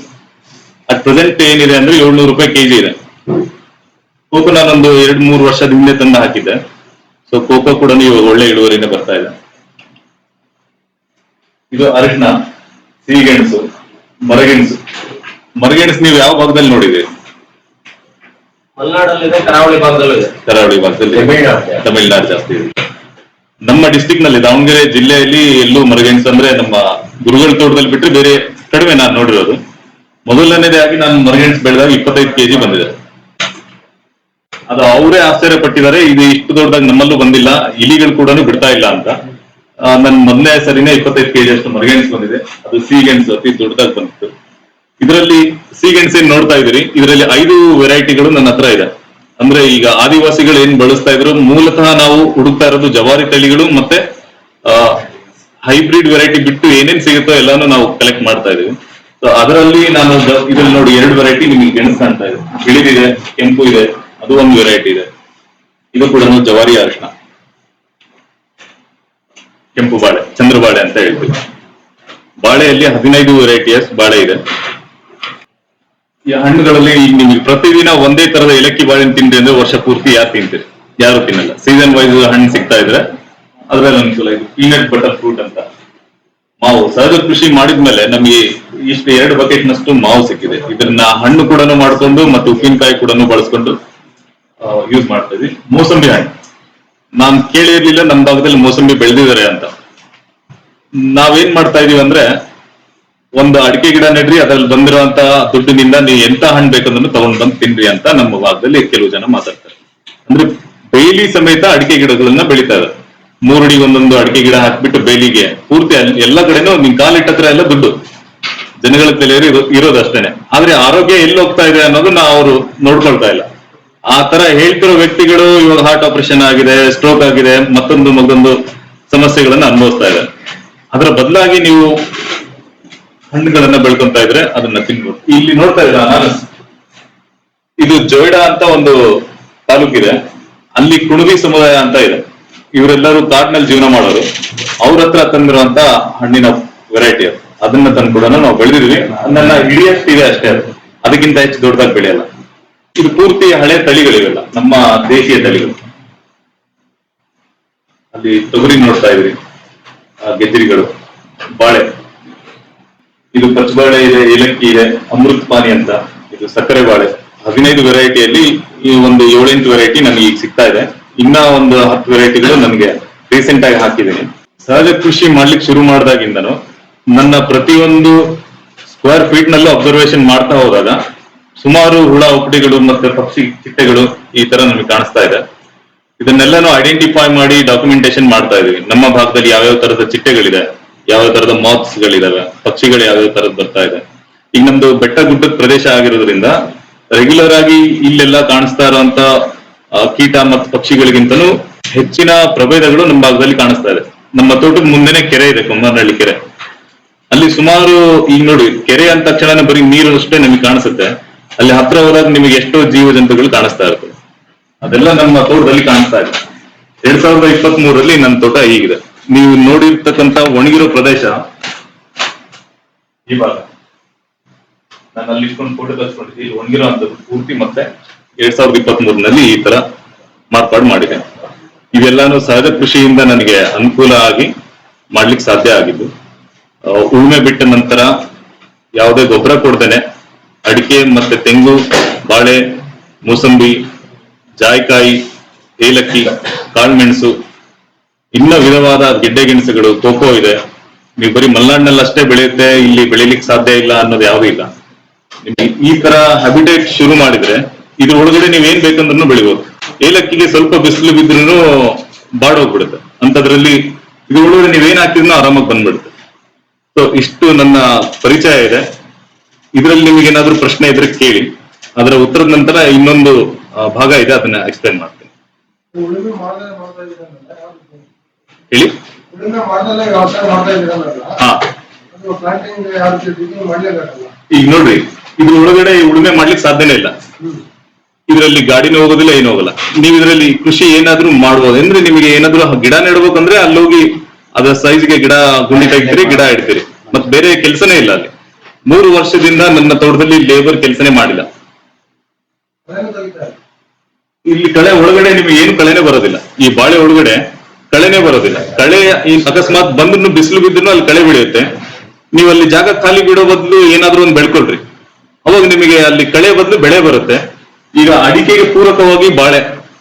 At present ಏನಿದೆ ಅಂದ್ರೆ ₹700 ಕೆಜಿ ಇದೆ. ಕೋಕೋ ನಾನೊಂದು 2-3 ವರ್ಷದ ಹಿಂದೆ ತಂದು ಹಾಕಿದ್ದೆ. ಸೊ ಕೋಕೋ ಕೂಡ ನೀವು ಒಳ್ಳೆ ಇಳುವರಿನೇ ಬರ್ತಾ ಇದೆ. ಇದು ಅರಿಶಿನ, ಸಿಹಿಗೆಣಸು, ಮರಗೆಣಸು. ಮರಗೆಣಸು ನೀವು ಯಾವ ಭಾಗದಲ್ಲಿ ನೋಡಿದ್ರಿ? ಮಲೆನಾಡಲ್ಲಿದೆ, ಕರಾವಳಿ ಭಾಗದಲ್ಲೂ ಇದೆ. ಕರಾವಳಿ ಭಾಗದಲ್ಲಿ, ತಮಿಳುನಾಡು ಜಾಸ್ತಿ ಇದೆ. ನಮ್ಮ ಡಿಸ್ಟಿಕ್ ನಲ್ಲಿ ದಾವಣಗೆರೆ ಜಿಲ್ಲೆಯಲ್ಲಿ ಎಲ್ಲೂ ಮರಗೆಣಸು ಅಂದ್ರೆ ನಮ್ಮ ಗುರುಗಳ ತೋಟದಲ್ಲಿ ಬಿಟ್ಟರೆ ಬೇರೆ ಕಡಿಮೆ ನಾನು ನೋಡಿರೋದು. ಮೊದಲನೇದಾಗಿ ನಾನು ಮರಗೆಣಸು ಬೆಳೆದಾಗ 25 ಕೆಜಿ ಬಂದಿದೆ. ಅದು ಅವರೇ ಆಶ್ಚರ್ಯ ಪಟ್ಟಿದ್ದಾರೆ, ಇದು ಇಷ್ಟು ದೊಡ್ಡದಾಗಿ ನಮ್ಮಲ್ಲೂ ಬಂದಿಲ್ಲ, ಇಲಿಗಳು ಕೂಡ ಬಿಡ್ತಾ ಇಲ್ಲ ಅಂತ. ನನ್ನ ಮೊದಲನೇ ಸರಿನೇ 25 ಕೆಜಿ ಅಷ್ಟು ಮರಗೆಣಸು ಬಂದಿದೆ. ಅದು ಸಿಹಿಗೆಣಸು ಅತಿ ದೊಡ್ಡದಾಗಿ ಬಂದಿತ್ತು. ಇದರಲ್ಲಿ ಸಿಹಿಗೆಣಸು ಏನ್ ನೋಡ್ತಾ ಇದ್ದೀರಿ, ಇದರಲ್ಲಿ 5 ವೆರೈಟಿಗಳು ನನ್ನ ಹತ್ರ ಇದೆ. ಅಂದ್ರೆ ಈಗ ಆದಿವಾಸಿಗಳು ಏನ್ ಬಳಸ್ತಾ ಇದ್ರು, ಮೂಲತಃ ನಾವು ಹುಡುಕ್ತಾ ಇರೋದು ಜವಾರಿ ತಳಿಗಳು ಮತ್ತೆ ಹೈಬ್ರಿಡ್ ವೆರೈಟಿ ಬಿಟ್ಟು ಏನೇನ್ ಸಿಗುತ್ತೋ ಎಲ್ಲಾನು ನಾವು ಕಲೆಕ್ಟ್ ಮಾಡ್ತಾ ಇದೀವಿ. ಸೊ ಅದರಲ್ಲಿ ನಾನು ಇದ್ರಲ್ಲಿ ನೋಡಿ 2 ವೆರೈಟಿ ನಿಮಗೆ ಗೆಣಸು ಕಾಣ್ತಾ ಇದೆ. ಬಿಳಿದಿದೆ, ಕೆಂಪು ಇದೆ, ಅದು ಒಂದು ವೆರೈಟಿ ಇದೆ. ಇದು ಕೂಡ ಜವಾರಿ ಅರಿಶಿನ, ಕೆಂಪು ಬಾಳೆ, ಚಂದ್ರ ಬಾಳೆ ಅಂತ ಹೇಳ್ತೀವಿ. ಬಾಳೆಯಲ್ಲಿ 15 ವೆರೈಟಿಯಸ್ ಬಾಳೆ ಇದೆ. ಈ ಹಣ್ಣುಗಳಲ್ಲಿ ಈಗ ನಿಮಗೆ ಪ್ರತಿದಿನ ಒಂದೇ ತರದ ಏಲಕ್ಕಿ ಬಾಳೆಹಣ್ಣು ತಿಂದ್ರಿ ಅಂದ್ರೆ ವರ್ಷ ಪೂರ್ತಿ ಯಾರು ತಿಂತೀರಿ? ಯಾರು ತಿನ್ನಲ್ಲ. ಸೀಸನ್ ವೈಸ್ ಹಣ್ಣು ಸಿಗ್ತಾ ಇದ್ರೆ ಅದ್ರಲ್ಲಿ ಅನುಕೂಲ. ಇದು ಪೀನಟ್ ಬಟರ್ ಫ್ರೂಟ್ ಅಂತ ಮಾವು ಸಹಜ ಕೃಷಿ ಮಾಡಿದ್ಮೇಲೆ ನಮಗೆ ಇಷ್ಟು 2 ಬಕೆಟ್ ನಷ್ಟು ಮಾವು ಸಿಕ್ಕಿದೆ. ಇದನ್ನ ಹಣ್ಣು ಕೂಡ ಮಾಡ್ಕೊಂಡು ಮತ್ತು ಉಪ್ಪಿನಕಾಯಿ ಕೂಡ ಬಳಸ್ಕೊಂಡು ಯೂಸ್ ಮಾಡ್ತಾ ಇದ್ವಿ. ಮೋಸಂಬಿ ಹಣ್ಣು ನಾನ್ ಕೇಳಿರ್ಲಿಲ್ಲ ನಮ್ಮ ಭಾಗದಲ್ಲಿ ಮೋಸಂಬಿ ಬೆಳೆದಿದ್ದಾರೆ ಅಂತ. ನಾವೇನ್ ಮಾಡ್ತಾ ಇದೀವಿ ಅಂದ್ರೆ, ಒಂದು ಅಡಿಕೆ ಗಿಡ ನೆಡ್ರಿ, ಅದ್ರಲ್ಲಿ ಬಂದಿರುವಂತ ದುಡ್ಡಿನಿಂದ ನೀವು ಎಂತ ಹಣ್ಣು ಬೇಕಂದ್ರೂ ತಗೊಂಡ್ ಬಂದು ತಿನ್ರಿ ಅಂತ ನಮ್ಮ ಭಾಗದಲ್ಲಿ ಕೆಲವು ಜನ ಮಾತಾಡ್ತಾರೆ. ಅಂದ್ರೆ ಬೇಲಿ ಸಮೇತ ಅಡಿಕೆ ಗಿಡಗಳನ್ನ ಬೆಳಿತಾರೆ. 3 ಅಡಿಗೆ ಒಂದೊಂದು ಅಡಿಕೆ ಗಿಡ ಹಾಕ್ಬಿಟ್ಟು ಬೇಲಿಗೆ ಪೂರ್ತಿ ಎಲ್ಲ ಕಡೆನೂ ನಿಮ್ ಕಾಲಿಟ್ಟತ್ರ ಎಲ್ಲ ದುಡ್ಡು ಜನಗಳ ತಲೆ ಇರೋದು ಅಷ್ಟೇನೆ. ಆದ್ರೆ ಆರೋಗ್ಯ ಎಲ್ಲಿ ಹೋಗ್ತಾ ಇದೆ ಅನ್ನೋದನ್ನ ಅವರು ನೋಡ್ಕೊಳ್ತಾ ಇಲ್ಲ. ಆ ತರ ಹೇಳ್ತಿರೋ ವ್ಯಕ್ತಿಗಳು ಇವಾಗ ಹಾರ್ಟ್ ಆಪರೇಷನ್ ಆಗಿದೆ, ಸ್ಟ್ರೋಕ್ ಆಗಿದೆ, ಮತ್ತೊಂದು ಸಮಸ್ಯೆಗಳನ್ನ ಅನುಭವಿಸ್ತಾ ಇದ್ದಾರೆ. ಅದರ ಬದಲಾಗಿ ನೀವು ಹಣ್ಣುಗಳನ್ನ ಬೆಳ್ಕೊಂತ ಇದ್ರೆ ಅದನ್ನ ತಿನ್ಬೋದು. ಇಲ್ಲಿ ನೋಡ್ತಾ ಇದ್ರ ಅನಾನಸ್, ಇದು ಜೋಯ್ಡಾ ಅಂತ ಒಂದು ತಾಲೂಕಿದೆ. ಅಲ್ಲಿ ಕುಣಬಿ ಸಮುದಾಯ ಅಂತ ಇದೆ. ಇವರೆಲ್ಲರೂ ಕಾಡಿನಲ್ಲಿ ಜೀವನ ಮಾಡೋರು. ಅವ್ರ ಹತ್ರ ತಂದಿರುವಂತ ಹಣ್ಣಿನ ವೆರೈಟಿ ಅದು. ಅದನ್ನ ತಂದು ಕೂಡ ನಾವು ಬೆಳೆದಿದ್ವಿ. ನನ್ನ ಹಿಡಿಯಷ್ಟಿದೆ ಅಷ್ಟೇ, ಅದು ಅದಕ್ಕಿಂತ ಹೆಚ್ಚು ದೊಡ್ಡದಾಗಿ ಬೆಳೆಯಲ್ಲ. ಇದು ಪೂರ್ತಿ ಹಳೆ ತಳಿಗಳಿವೆಲ್ಲ, ನಮ್ಮ ದೇಶೀಯ ತಳಿಗಳು. ಅಲ್ಲಿ ತೊಗರಿ ನೋಡ್ತಾ ಇದ್ರಿ, ಗೆಜ್ಜರಿಗಳು, ಬಾಳೆ, ಇದು ಪಚ್ಚಬಾಳೆ ಇದೆ, ಏಲಕ್ಕಿ ಇದೆ, ಅಮೃತ್ ಪಾನಿ ಅಂತ, ಇದು ಸಕ್ಕರೆ ಬಾಳೆ. 15 ವೆರೈಟಿಯಲ್ಲಿ ಈ ಒಂದು 7-8 ವೆರೈಟಿ ನನಗೆ ಈಗ ಸಿಗ್ತಾ ಇದೆ. ಇನ್ನ ಒಂದು 10 ವೆರೈಟಿಗಳು ನನಗೆ ರೀಸೆಂಟ್ ಆಗಿ ಹಾಕಿದ್ದೀನಿ. ಸಹಜ ಕೃಷಿ ಮಾಡ್ಲಿಕ್ಕೆ ಶುರು ಮಾಡಿದಾಗಿಂದನು ನನ್ನ ಪ್ರತಿಯೊಂದು ಸ್ಕ್ವೇರ್ ಫೀಟ್ ನಲ್ಲೂ ಅಬ್ಸರ್ವೇಷನ್ ಮಾಡ್ತಾ ಹೋದಾಗ ಸುಮಾರು ಹುಳ ಉಪ್ಪಡಿಗಳು ಮತ್ತೆ ಪಕ್ಷಿ ಚಿಟ್ಟೆಗಳು ಈ ತರ ನಮಗೆ ಕಾಣಿಸ್ತಾ ಇದೆ. ಇದನ್ನೆಲ್ಲಾನು ಐಡೆಂಟಿಫೈ ಮಾಡಿ ಡಾಕ್ಯುಮೆಂಟೇಶನ್ ಮಾಡ್ತಾ ಇದೀವಿ. ನಮ್ಮ ಭಾಗದಲ್ಲಿ ಯಾವ್ಯಾವ ತರದ ಚಿಟ್ಟೆಗಳಿದೆ, ಯಾವ ತರದ ಮಾತ್ಸ್ ಗಳಿದಾವೆ, ಪಕ್ಷಿಗಳು ಯಾವ್ಯಾವ ತರದ್ ಬರ್ತಾ ಇದೆ. ಈಗ ನಮ್ದು ಬೆಟ್ಟ ಗುಡ್ಡದ ಪ್ರದೇಶ ಆಗಿರೋದ್ರಿಂದ ರೆಗ್ಯುಲರ್ ಆಗಿ ಇಲ್ಲೆಲ್ಲ ಕಾಣಿಸ್ತಾ ಇರುವಂತ ಕೀಟ ಮತ್ತು ಪಕ್ಷಿಗಳಿಗಿಂತಲೂ ಹೆಚ್ಚಿನ ಪ್ರಭೇದಗಳು ನಮ್ಮ ಭಾಗದಲ್ಲಿ ಕಾಣಿಸ್ತಾ ಇದೆ. ನಮ್ಮ ತೋಟದ ಮುಂದೆನೆ ಕೆರೆ ಇದೆ, ಕುಮಾರನಹಳ್ಳಿ ಕೆರೆ. ಅಲ್ಲಿ ಸುಮಾರು ಈಗ ನೋಡಿ, ಕೆರೆ ಅಂದ ತಕ್ಷಣ ಬರೀ ನೀರು ಅಷ್ಟೇ ನಿಮಗೆ ಕಾಣಿಸುತ್ತೆ. ಅಲ್ಲಿ ಹತ್ರ ಹೋದಾಗ ನಿಮಗೆ ಎಷ್ಟೋ ಜೀವ ಜಂತುಗಳು ಕಾಣಿಸ್ತಾ ಇರ್ತದೆ. ಅದೆಲ್ಲ ನಮ್ಮ ತೋಟದಲ್ಲಿ ಕಾಣಿಸ್ತಾ ಇದೆ. 2023ರಲ್ಲಿ ನನ್ನ ತೋಟ ಹೀಗಿದೆ. ನೀವು ನೋಡಿರ್ತಕ್ಕಂತ ಒಣಗಿರೋ ಪ್ರದೇಶ ಈ ಭಾಗ. ನಾನು ಅಲ್ಲಿ ಇಟ್ಕೊಂಡು ಫೋಟೋ ತರಿಸ್ಕೊಂಡಿದ್ದೆ. ಇಲ್ಲಿ ಒಣಗಿರೋ ಅಂತದ್ದು ಪೂರ್ತಿ ಮತ್ತೆ 2023ನಲ್ಲಿ ಈ ತರ ಮಾರ್ಪಾಡು ಮಾಡಿದೆ. ಇವೆಲ್ಲಾನು ಸಹಜ ಕೃಷಿಯಿಂದ ನನಗೆ ಅನುಕೂಲ ಆಗಿ ಮಾಡ್ಲಿಕ್ಕೆ ಸಾಧ್ಯ ಆಗಿದ್ದು. ಉಳುಮೆ ಬಿಟ್ಟ ನಂತರ ಯಾವುದೇ ಗೊಬ್ಬರ ಕೊಡ್ದೇನೆ ಅಡಿಕೆ ಮತ್ತೆ ತೆಂಗು, ಬಾಳೆ, ಮೂಸಂಬಿ, ಜಾಯಿಕಾಯಿ, ಏಲಕ್ಕಿ, ಕಾಳುಮೆಣಸು, ಇನ್ನ ವಿಧವಾದ ಗೆಡ್ಡೆ ಗೆಣಸುಗಳು, ಕೋಕೋ ಇದೆ. ನೀವು ಬರೀ ಮಲೆನಾಡಿನಲ್ಲಿ ಅಷ್ಟೇ ಬೆಳೆಯುತ್ತೆ, ಇಲ್ಲಿ ಬೆಳಿಲಿಕ್ಕೆ ಸಾಧ್ಯ ಇಲ್ಲ ಅನ್ನೋದು ಯಾವುದೂ ಇಲ್ಲ. ನಿಮ್ಗೆ ಈ ತರ ಹ್ಯಾಬಿಟೇಟ್ ಶುರು ಮಾಡಿದ್ರೆ ಇದ್ರ ಒಳಗಡೆ ನೀವ್ ಏನ್ ಬೇಕಂದ್ರೂ ಬೆಳಿಬಹುದು. ಏಲಕ್ಕಿಗೆ ಸ್ವಲ್ಪ ಬಿಸಿಲು ಬಿದ್ರೂ ಬಾಡೋಗ್ಬಿಡುತ್ತೆ. ಅಂತದ್ರಲ್ಲಿ ಇದ್ರ ಒಳಗಡೆ ನೀವೇನ್ ಹಾಕಿದ್ರೂ ಆರಾಮಾಗಿ ಬಂದ್ಬಿಡುತ್ತೆ. ಸೊ ಇಷ್ಟು ನನ್ನ ಪರಿಚಯ ಇದೆ. ಇದ್ರಲ್ಲಿ ನಿಮಗೆ ಏನಾದ್ರೂ ಪ್ರಶ್ನೆ ಇದ್ರೆ ಕೇಳಿ. ಅದರ ಉತ್ತರದ ನಂತರ ಇನ್ನೊಂದು ಭಾಗ ಇದೆ, ಅದನ್ನ ಎಕ್ಸ್ಪ್ಲೈನ್ ಮಾಡ್ತೀನಿ. ಹೇಳಿ. ಹಾ, ಈಗ ನೋಡ್ರಿ, ಇದ್ರ ಒಳಗಡೆ ಉಳುಮೆ ಮಾಡ್ಲಿಕ್ಕೆ ಸಾಧ್ಯನೇ ಇಲ್ಲ. ಇದರಲ್ಲಿ ಗಾಡಿನೂ ಹೋಗೋದಿಲ್ಲ, ಏನು ಹೋಗಲ್ಲ. ನೀವು ಇದರಲ್ಲಿ ಕೃಷಿ ಏನಾದ್ರೂ ಮಾಡ್ಬೋದು. ಅಂದ್ರೆ ನಿಮಗೆ ಏನಾದ್ರೂ ಗಿಡ ನೆಡ್ಬೇಕಂದ್ರೆ ಅಲ್ಲಿ ಹೋಗಿ ಅದರ ಸೈಜ್ಗೆ ಗಿಡ ಗುಂಡಿ ತೆಗಿತೀರಿ, ಗಿಡ ಇಡ್ತೀರಿ. ಮತ್ ಬೇರೆ ಕೆಲಸನೇ ಇಲ್ಲ ಅಲ್ಲಿ. 3 ವರ್ಷದಿಂದ ನನ್ನ ತೋಟದಲ್ಲಿ ಲೇಬರ್ ಕೆಲಸನೇ ಮಾಡಿಲ್ಲ. ಇಲ್ಲಿ ಕಳೆ ಒಳಗಡೆ ನಿಮ್ಗೆ ಏನು ಕಳೆನೇ ಬರೋದಿಲ್ಲ. ಈ ಬಾಳೆ ಒಳಗಡೆ ಕಳೆನೇ ಬರೋದಿಲ್ಲ. ಕಳೆ ಅಕಸ್ಮಾತ್ ಬಂದ್ರು ಬಿಸಿಲು ಬಿದ್ರು ಅಲ್ಲಿ ಕಳೆ ಬೆಳೆಯುತ್ತೆ. ನೀವು ಅಲ್ಲಿ ಜಾಗ ಖಾಲಿ ಬಿಡೋ ಬದಲು ಏನಾದ್ರೂ ಒಂದು ಬೆಳ್ಕೊಳ್ರಿ, ಅವಾಗ ನಿಮಗೆ ಅಲ್ಲಿ ಕಳೆ ಬದಲು ಬೆಳೆ ಬರುತ್ತೆ. ಈಗ ಅಡಿಕೆಗೆ ಪೂರಕವಾಗಿ ಬಾಳೆ,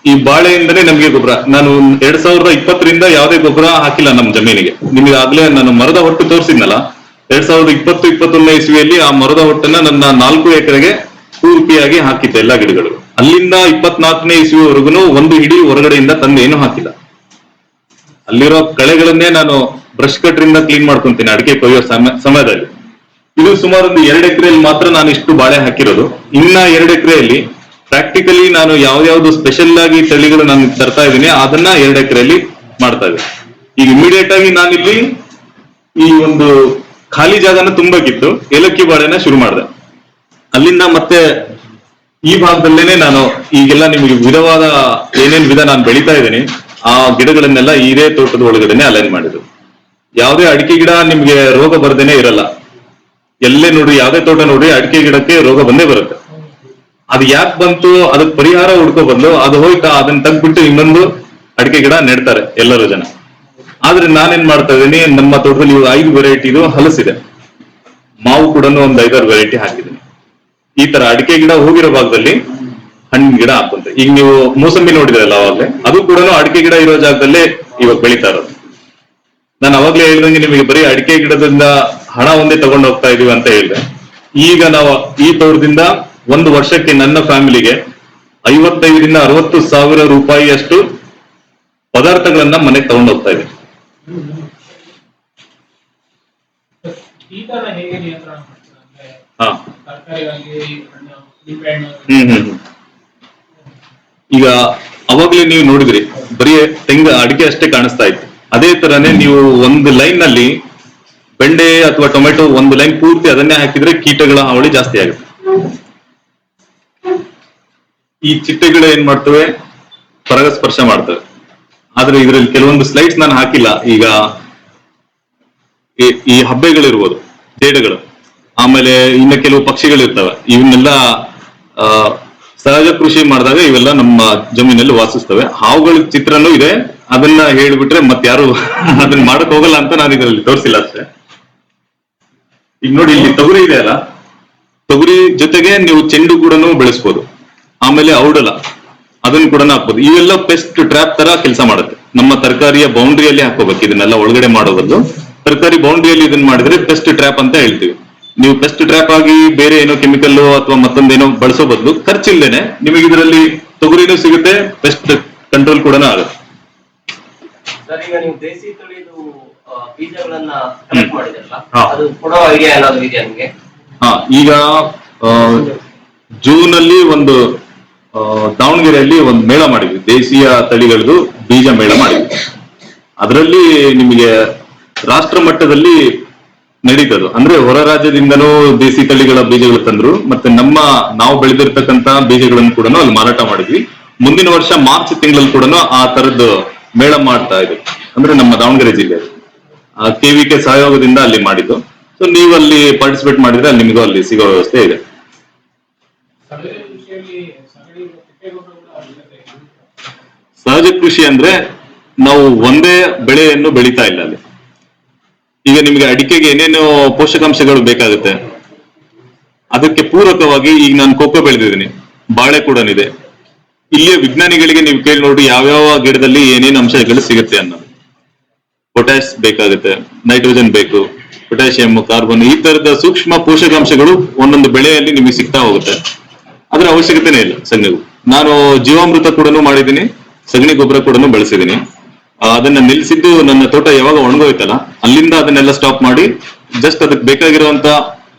ಈ ಬಾಳೆಯಿಂದನೇ ನಮಗೆ ಗೊಬ್ಬರ. ನಾನು 2020ರಿಂದ ಯಾವುದೇ ಗೊಬ್ಬರ ಹಾಕಿಲ್ಲ ನಮ್ಮ ಜಮೀನಿಗೆ. ನಿಮಗೆ ಆಗ್ಲೇ ನಾನು ಮರದ ಹೊಟ್ಟು ತೋರಿಸಿದ್ನಲ್ಲ, 2020-21 ಇಸ್ವಿಯಲ್ಲಿ ಆ ಮರದ ಹೊಟ್ಟನ್ನ ನನ್ನ 4 ಎಕರೆಗೆ ಪೂರ್ತಿಯಾಗಿ ಹಾಕಿದ್ದೆ ಎಲ್ಲಾ ಗಿಡಗಳು. ಅಲ್ಲಿಂದ 24ನೇ ಇಸ್ವಿವರೆಗೂ ಒಂದು ಹಿಡಿ ಹೊರಗಡೆಯಿಂದ ತಂದು ಏನು ಹಾಕಿಲ್ಲ. ಅಲ್ಲಿರೋ ಕಳೆಗಳನ್ನೇ ನಾನು ಬ್ರಷ್ ಕಟ್ರಿಂದ ಕ್ಲೀನ್ ಮಾಡ್ಕೊಂತೀನಿ ಅಡಿಕೆ ಕೊಯ್ಯೋ ಸಮಯದಲ್ಲಿ. ಇದು ಸುಮಾರು ಒಂದು 2 ಎಕರೆಯಲ್ಲಿ ಮಾತ್ರ ನಾನು ಇಷ್ಟು ಬಾಳೆ ಹಾಕಿರೋದು. ಇನ್ನ 2 ಎಕರೆಯಲ್ಲಿ ಪ್ರಾಕ್ಟಿಕಲಿ ನಾನು ಯಾವ್ಯಾವ್ದು ಸ್ಪೆಷಲ್ ಆಗಿ ತಳಿಗಳು ನಾನು ತರ್ತಾ ಇದ್ದೀನಿ, ಅದನ್ನ 2 ಎಕರೆಯಲ್ಲಿ ಮಾಡ್ತಾ ಇದ್ದೀನಿ. ಈಗ ಇಮಿಡಿಯೇಟ್ ಆಗಿ ನಾನಿಲ್ಲಿ ಈ ಒಂದು ಖಾಲಿ ಜಾಗನ ತುಂಬಕ್ಕಿತ್ತು, ಏಲಕ್ಕಿ ಬಾಳೆನ ಶುರು ಮಾಡಿದೆ. ಅಲ್ಲಿಂದ ಮತ್ತೆ ಈ ಭಾಗದಲ್ಲೇನೆ ನಾನು ಈಗೆಲ್ಲ ನಿಮಗೆ ವಿಧವಾದ ಏನೇನ್ ವಿಧ ನಾನು ಬೆಳೀತಾ ಇದ್ದೀನಿ, ಆ ಗಿಡಗಳನ್ನೆಲ್ಲ ಇದೇ ತೋಟದ ಒಳಗಡೆನೆ ಅಲೈನ್ ಮಾಡಿದ್ರು. ಯಾವುದೇ ಅಡಿಕೆ ಗಿಡ ನಿಮ್ಗೆ ರೋಗ ಬರ್ದೇನೆ ಇರಲ್ಲ. ಎಲ್ಲೇ ನೋಡ್ರಿ, ಯಾವ್ದೇ ತೋಟ ನೋಡ್ರಿ, ಅಡಿಕೆ ಗಿಡಕ್ಕೆ ರೋಗ ಬಂದೇ ಬರುತ್ತೆ. ಅದು ಯಾಕೆ ಬಂತು, ಅದಕ್ಕೆ ಪರಿಹಾರ ಹುಡ್ಕೋ ಬದಲು ಅದು ಹೋಯ್ತಾ ಅದನ್ನ ತೆಗ್ದ್ಬಿಟ್ಟು ಇನ್ನೊಂದು ಅಡಿಕೆ ಗಿಡ ನೆಡ್ತಾರೆ ಎಲ್ಲರೂ ಜನ. ಆದ್ರೆ ನಾನೇನ್ ಮಾಡ್ತಾ ಇದೀನಿ, ನಮ್ಮ ತೋಟದಲ್ಲಿ 5 ವೆರೈಟಿದು ಹಲಸಿದೆ, ಮಾವು ಕೂಡ ಒಂದು 5-6 ವೆರೈಟಿ ಹಾಕಿದ್ದೀನಿ. ಈ ತರ ಅಡಿಕೆ ಗಿಡ ಹೋಗಿರೋ ಭಾಗದಲ್ಲಿ ಹಣ್ಣಿನ ಗಿಡ ಹಾಕುತ್ತೆ. ಈಗ ನೀವು ಮೂಸಂಬಿ ನೋಡಿದ್ರಲ್ಲ ಅವಾಗಲೇ, ಅದು ಕೂಡ ಅಡಿಕೆ ಗಿಡ ಇರೋ ಜಾಗದಲ್ಲೇ ಇವಾಗ ಬೆಳೀತಾ ಇರೋದು. ನಾನು ಅವಾಗ್ಲೇ ಹೇಳ್ದಂಗೆ ನಿಮಗೆ ಬರೀ ಅಡಿಕೆ ಗಿಡದಿಂದ ಹಣ ಒಂದೇ ತಗೊಂಡು ಹೋಗ್ತಾ ಇದೀವಿ ಅಂತ ಹೇಳಿದೆ. ಈಗ ನಾವು ಈ ತೋಟದಿಂದ ಒಂದು ವರ್ಷಕ್ಕೆ ನನ್ನ ಫ್ಯಾಮಿಲಿಗೆ 55,000-60 ಸಾವಿರ ರೂಪಾಯಿಯಷ್ಟು ಪದಾರ್ಥಗಳನ್ನ ಮನೆಗೆ ತಗೊಂಡು ಹೋಗ್ತಾ ಇದ್ದೀವಿ. ಹಾ, ಈಗ ಅವಾಗ್ಲೇ ನೀವು ನೋಡಿದ್ರಿ ಬರೀ ಅಡಿಕೆ ಅಷ್ಟೇ ಕಾಣಿಸ್ತಾ ಇತ್ತು. ಅದೇ ತರನೇ ನೀವು ಒಂದು ಲೈನ್ ನಲ್ಲಿ ಬೆಂಡೆ ಅಥವಾ ಟೊಮೆಟೊ ಒಂದು ಲೈನ್ ಪೂರ್ತಿ ಅದನ್ನೇ ಹಾಕಿದ್ರೆ ಕೀಟಗಳ ಹಾವಳಿ ಜಾಸ್ತಿ ಆಗುತ್ತೆ. ಈ ಚಿಟ್ಟೆಗಳು ಏನ್ ಮಾಡ್ತವೆ, ಪರಾಗಸ್ಪರ್ಶ ಮಾಡ್ತವೆ. ಆದ್ರೆ ಇದರಲ್ಲಿ ಕೆಲವೊಂದು ಸ್ಲೈಡ್ಸ್ ನಾನು ಹಾಕಿಲ್ಲ. ಈಗ ಈ ಹಬ್ಬೆಗಳಿರ್ಬೋದು, ಜೇಡಗಳು, ಆಮೇಲೆ ಇನ್ನು ಕೆಲವು ಪಕ್ಷಿಗಳಿರ್ತವೆ. ಇವನ್ನೆಲ್ಲ ಸಹಜ ಕೃಷಿ ಮಾಡಿದಾಗ ಇವೆಲ್ಲ ನಮ್ಮ ಜಮೀನಲ್ಲಿ ವಾಸಿಸ್ತವೆ. ಹಾವುಗಳ ಚಿತ್ರನೂ ಇದೆ, ಅದನ್ನ ಹೇಳ್ಬಿಟ್ರೆ ಮತ್ತೆ ಯಾರು ಅದನ್ನ ಮಾಡಕ್ ಹೋಗಲ್ಲ ಅಂತ ನಾನು ಇದರಲ್ಲಿ ತೋರಿಸಿಲ್ಲ ಅಷ್ಟೇ. ಈಗ ನೋಡಿ, ಇಲ್ಲಿ ತೊಗರಿ ಇದೆ ಅಲ್ಲ, ತೊಗರಿ ಜೊತೆಗೆ ನೀವು ಚೆಂಡು ಕೂಡ ಬೆಳೆಸ್ಬೋದು. ಆಮೇಲೆ ಔಡಲ ಅದನ್ನು ಕೂಡ ಹಾಕ್ಬೋದು. ಇವೆಲ್ಲ ಪೆಸ್ಟ್ ಟ್ರ್ಯಾಪ್ ತರ ಕೆಲಸ ಮಾಡುತ್ತೆ. ನಮ್ಮ ತರಕಾರಿಯ ಬೌಂಡ್ರಿಯಲ್ಲಿ ಹಾಕೋಬೇಕು ಇದನ್ನೆಲ್ಲ, ಒಳಗಡೆ ಮಾಡೋದು. ತರಕಾರಿ ಬೌಂಡ್ರಿಯಲ್ಲಿ ಇದನ್ನ ಮಾಡಿದ್ರೆ ಪೆಸ್ಟ್ ಟ್ರ್ಯಾಪ್ ಅಂತ ಹೇಳ್ತೀವಿ. ನೀವು ಪೆಸ್ಟ್ ಟ್ರ್ಯಾಪ್ ಆಗಿ ಬೇರೆ ಏನೋ ಕೆಮಿಕಲ್ ಅಥವಾ ಮತ್ತೊಂದೇನೋ ಬಳಸೋ ಬದಲು ಖರ್ಚಿಲ್ದೇನೆ ನಿಮಗೆ ಇದರಲ್ಲಿ ತೊಗರಿನೂ ಸಿಗುತ್ತೆ, ಪೆಸ್ಟ್ ಕಂಟ್ರೋಲ್ ಕೂಡ ಆಗುತ್ತೆ. ಸರ್, ಈಗ ನೀವು ದೇಸಿ ತಳಿದು ಬೀಜಗಳನ್ನ ಕಲೆಕ್ಟ್ ಮಾಡಿದ್ರಲ್ಲ, ಅದು ಕೊಡೋ ಐಡಿಯಾ ಏನಾದ್ರು ಇದೆಯಾ ನಿಮಗೆ? ಈಗ ಜೂನ್ ಅಲ್ಲಿ ಒಂದು ದಾವಣಗೆರೆಯಲ್ಲಿ ಒಂದು ಮೇಳ ಮಾಡಿದ್ವಿ, ದೇಶೀಯ ತಳಿಗಳದು ಬೀಜ ಮೇಳ ಮಾಡಿದ್ವಿ. ಅದರಲ್ಲಿ ನಿಮಗೆ ರಾಷ್ಟ್ರ ಮಟ್ಟದಲ್ಲಿ ನಡೀತದು. ಅಂದ್ರೆ ಹೊರ ರಾಜ್ಯದಿಂದನೂ ದೇಸಿ ತಳಿಗಳ ಬೀಜಗಳು ತಂದ್ರು, ಮತ್ತೆ ನಾವು ಬೆಳೆದಿರ್ತಕ್ಕಂತ ಬೀಜಗಳನ್ನು ಕೂಡ ಅಲ್ಲಿ ಮಾರಾಟ ಮಾಡಿದ್ವಿ. ಮುಂದಿನ ವರ್ಷ ಮಾರ್ಚ್ ತಿಂಗಳಲ್ಲಿ ಕೂಡ ಆ ತರದ್ದು ಮೇಳ ಮಾಡ್ತಾ ಇದೆ. ಅಂದ್ರೆ ನಮ್ಮ ದಾವಣಗೆರೆ ಜಿಲ್ಲೆ KVK ಸಹಯೋಗದಿಂದ ಅಲ್ಲಿ ಮಾಡಿದ್ದು. ಸೊ ನೀವು ಅಲ್ಲಿ ಪಾರ್ಟಿಸಿಪೇಟ್ ಮಾಡಿದ್ರೆ ಅಲ್ಲಿ ನಿಮಗೂ ಅಲ್ಲಿ ಸಿಗೋ ವ್ಯವಸ್ಥೆ ಇದೆ. ಸಹಜ ಕೃಷಿ ಅಂದ್ರೆ ನಾವು ಒಂದೇ ಬೆಳೆಯನ್ನು ಬೆಳೀತಾ ಇಲ್ಲ ಅಲ್ಲಿ. ಈಗ ನಿಮ್ಗೆ ಅಡಿಕೆಗೆ ಏನೇನು ಪೋಷಕಾಂಶಗಳು ಬೇಕಾಗುತ್ತೆ, ಅದಕ್ಕೆ ಪೂರಕವಾಗಿ ಈಗ ನಾನು ಕೊಕ್ಕೋ ಬೆಳೆದಿದ್ದೀನಿ, ಬಾಳೆ ಕೂಡ ಇದೆ. ಇಲ್ಲಿಯ ವಿಜ್ಞಾನಿಗಳಿಗೆ ನೀವು ಕೇಳಿ ನೋಡಿ ಯಾವ್ಯಾವ ಗಿಡದಲ್ಲಿ ಏನೇನು ಅಂಶಗಳು ಸಿಗುತ್ತೆ ಅನ್ನೋದು. ಪೊಟ್ಯಾಶ್ ಬೇಕಾಗುತ್ತೆ, ನೈಟ್ರೋಜನ್ ಬೇಕು, ಪೊಟ್ಯಾಷಿಯಂ, ಕಾರ್ಬನ್, ಈ ತರದ ಸೂಕ್ಷ್ಮ ಪೋಷಕಾಂಶಗಳು ಒಂದೊಂದು ಬೆಳೆಯಲ್ಲಿ ನಿಮಗೆ ಸಿಗ್ತಾ ಹೋಗುತ್ತೆ. ಅದ್ರ ಅವಶ್ಯಕತೆನೇ ಇಲ್ಲ. ಸಗಣಿ ನಾನು ಜೀವಾಮೃತ ಕೂಡ ಮಾಡಿದ್ದೀನಿ, ಸಗಣಿ ಗೊಬ್ಬರ ಕೂಡ ಬಳಸಿದ್ದೀನಿ. ಅದನ್ನ ನಿಲ್ಸಿದ್ದು ನನ್ನ ತೋಟ ಯಾವಾಗ ಒಣಗೋಯ್ತಲ್ಲ, ಅಲ್ಲಿಂದ ಅದನ್ನೆಲ್ಲ ಸ್ಟಾಪ್ ಮಾಡಿ ಜಸ್ಟ್ ಅದಕ್ಕೆ ಬೇಕಾಗಿರುವಂತ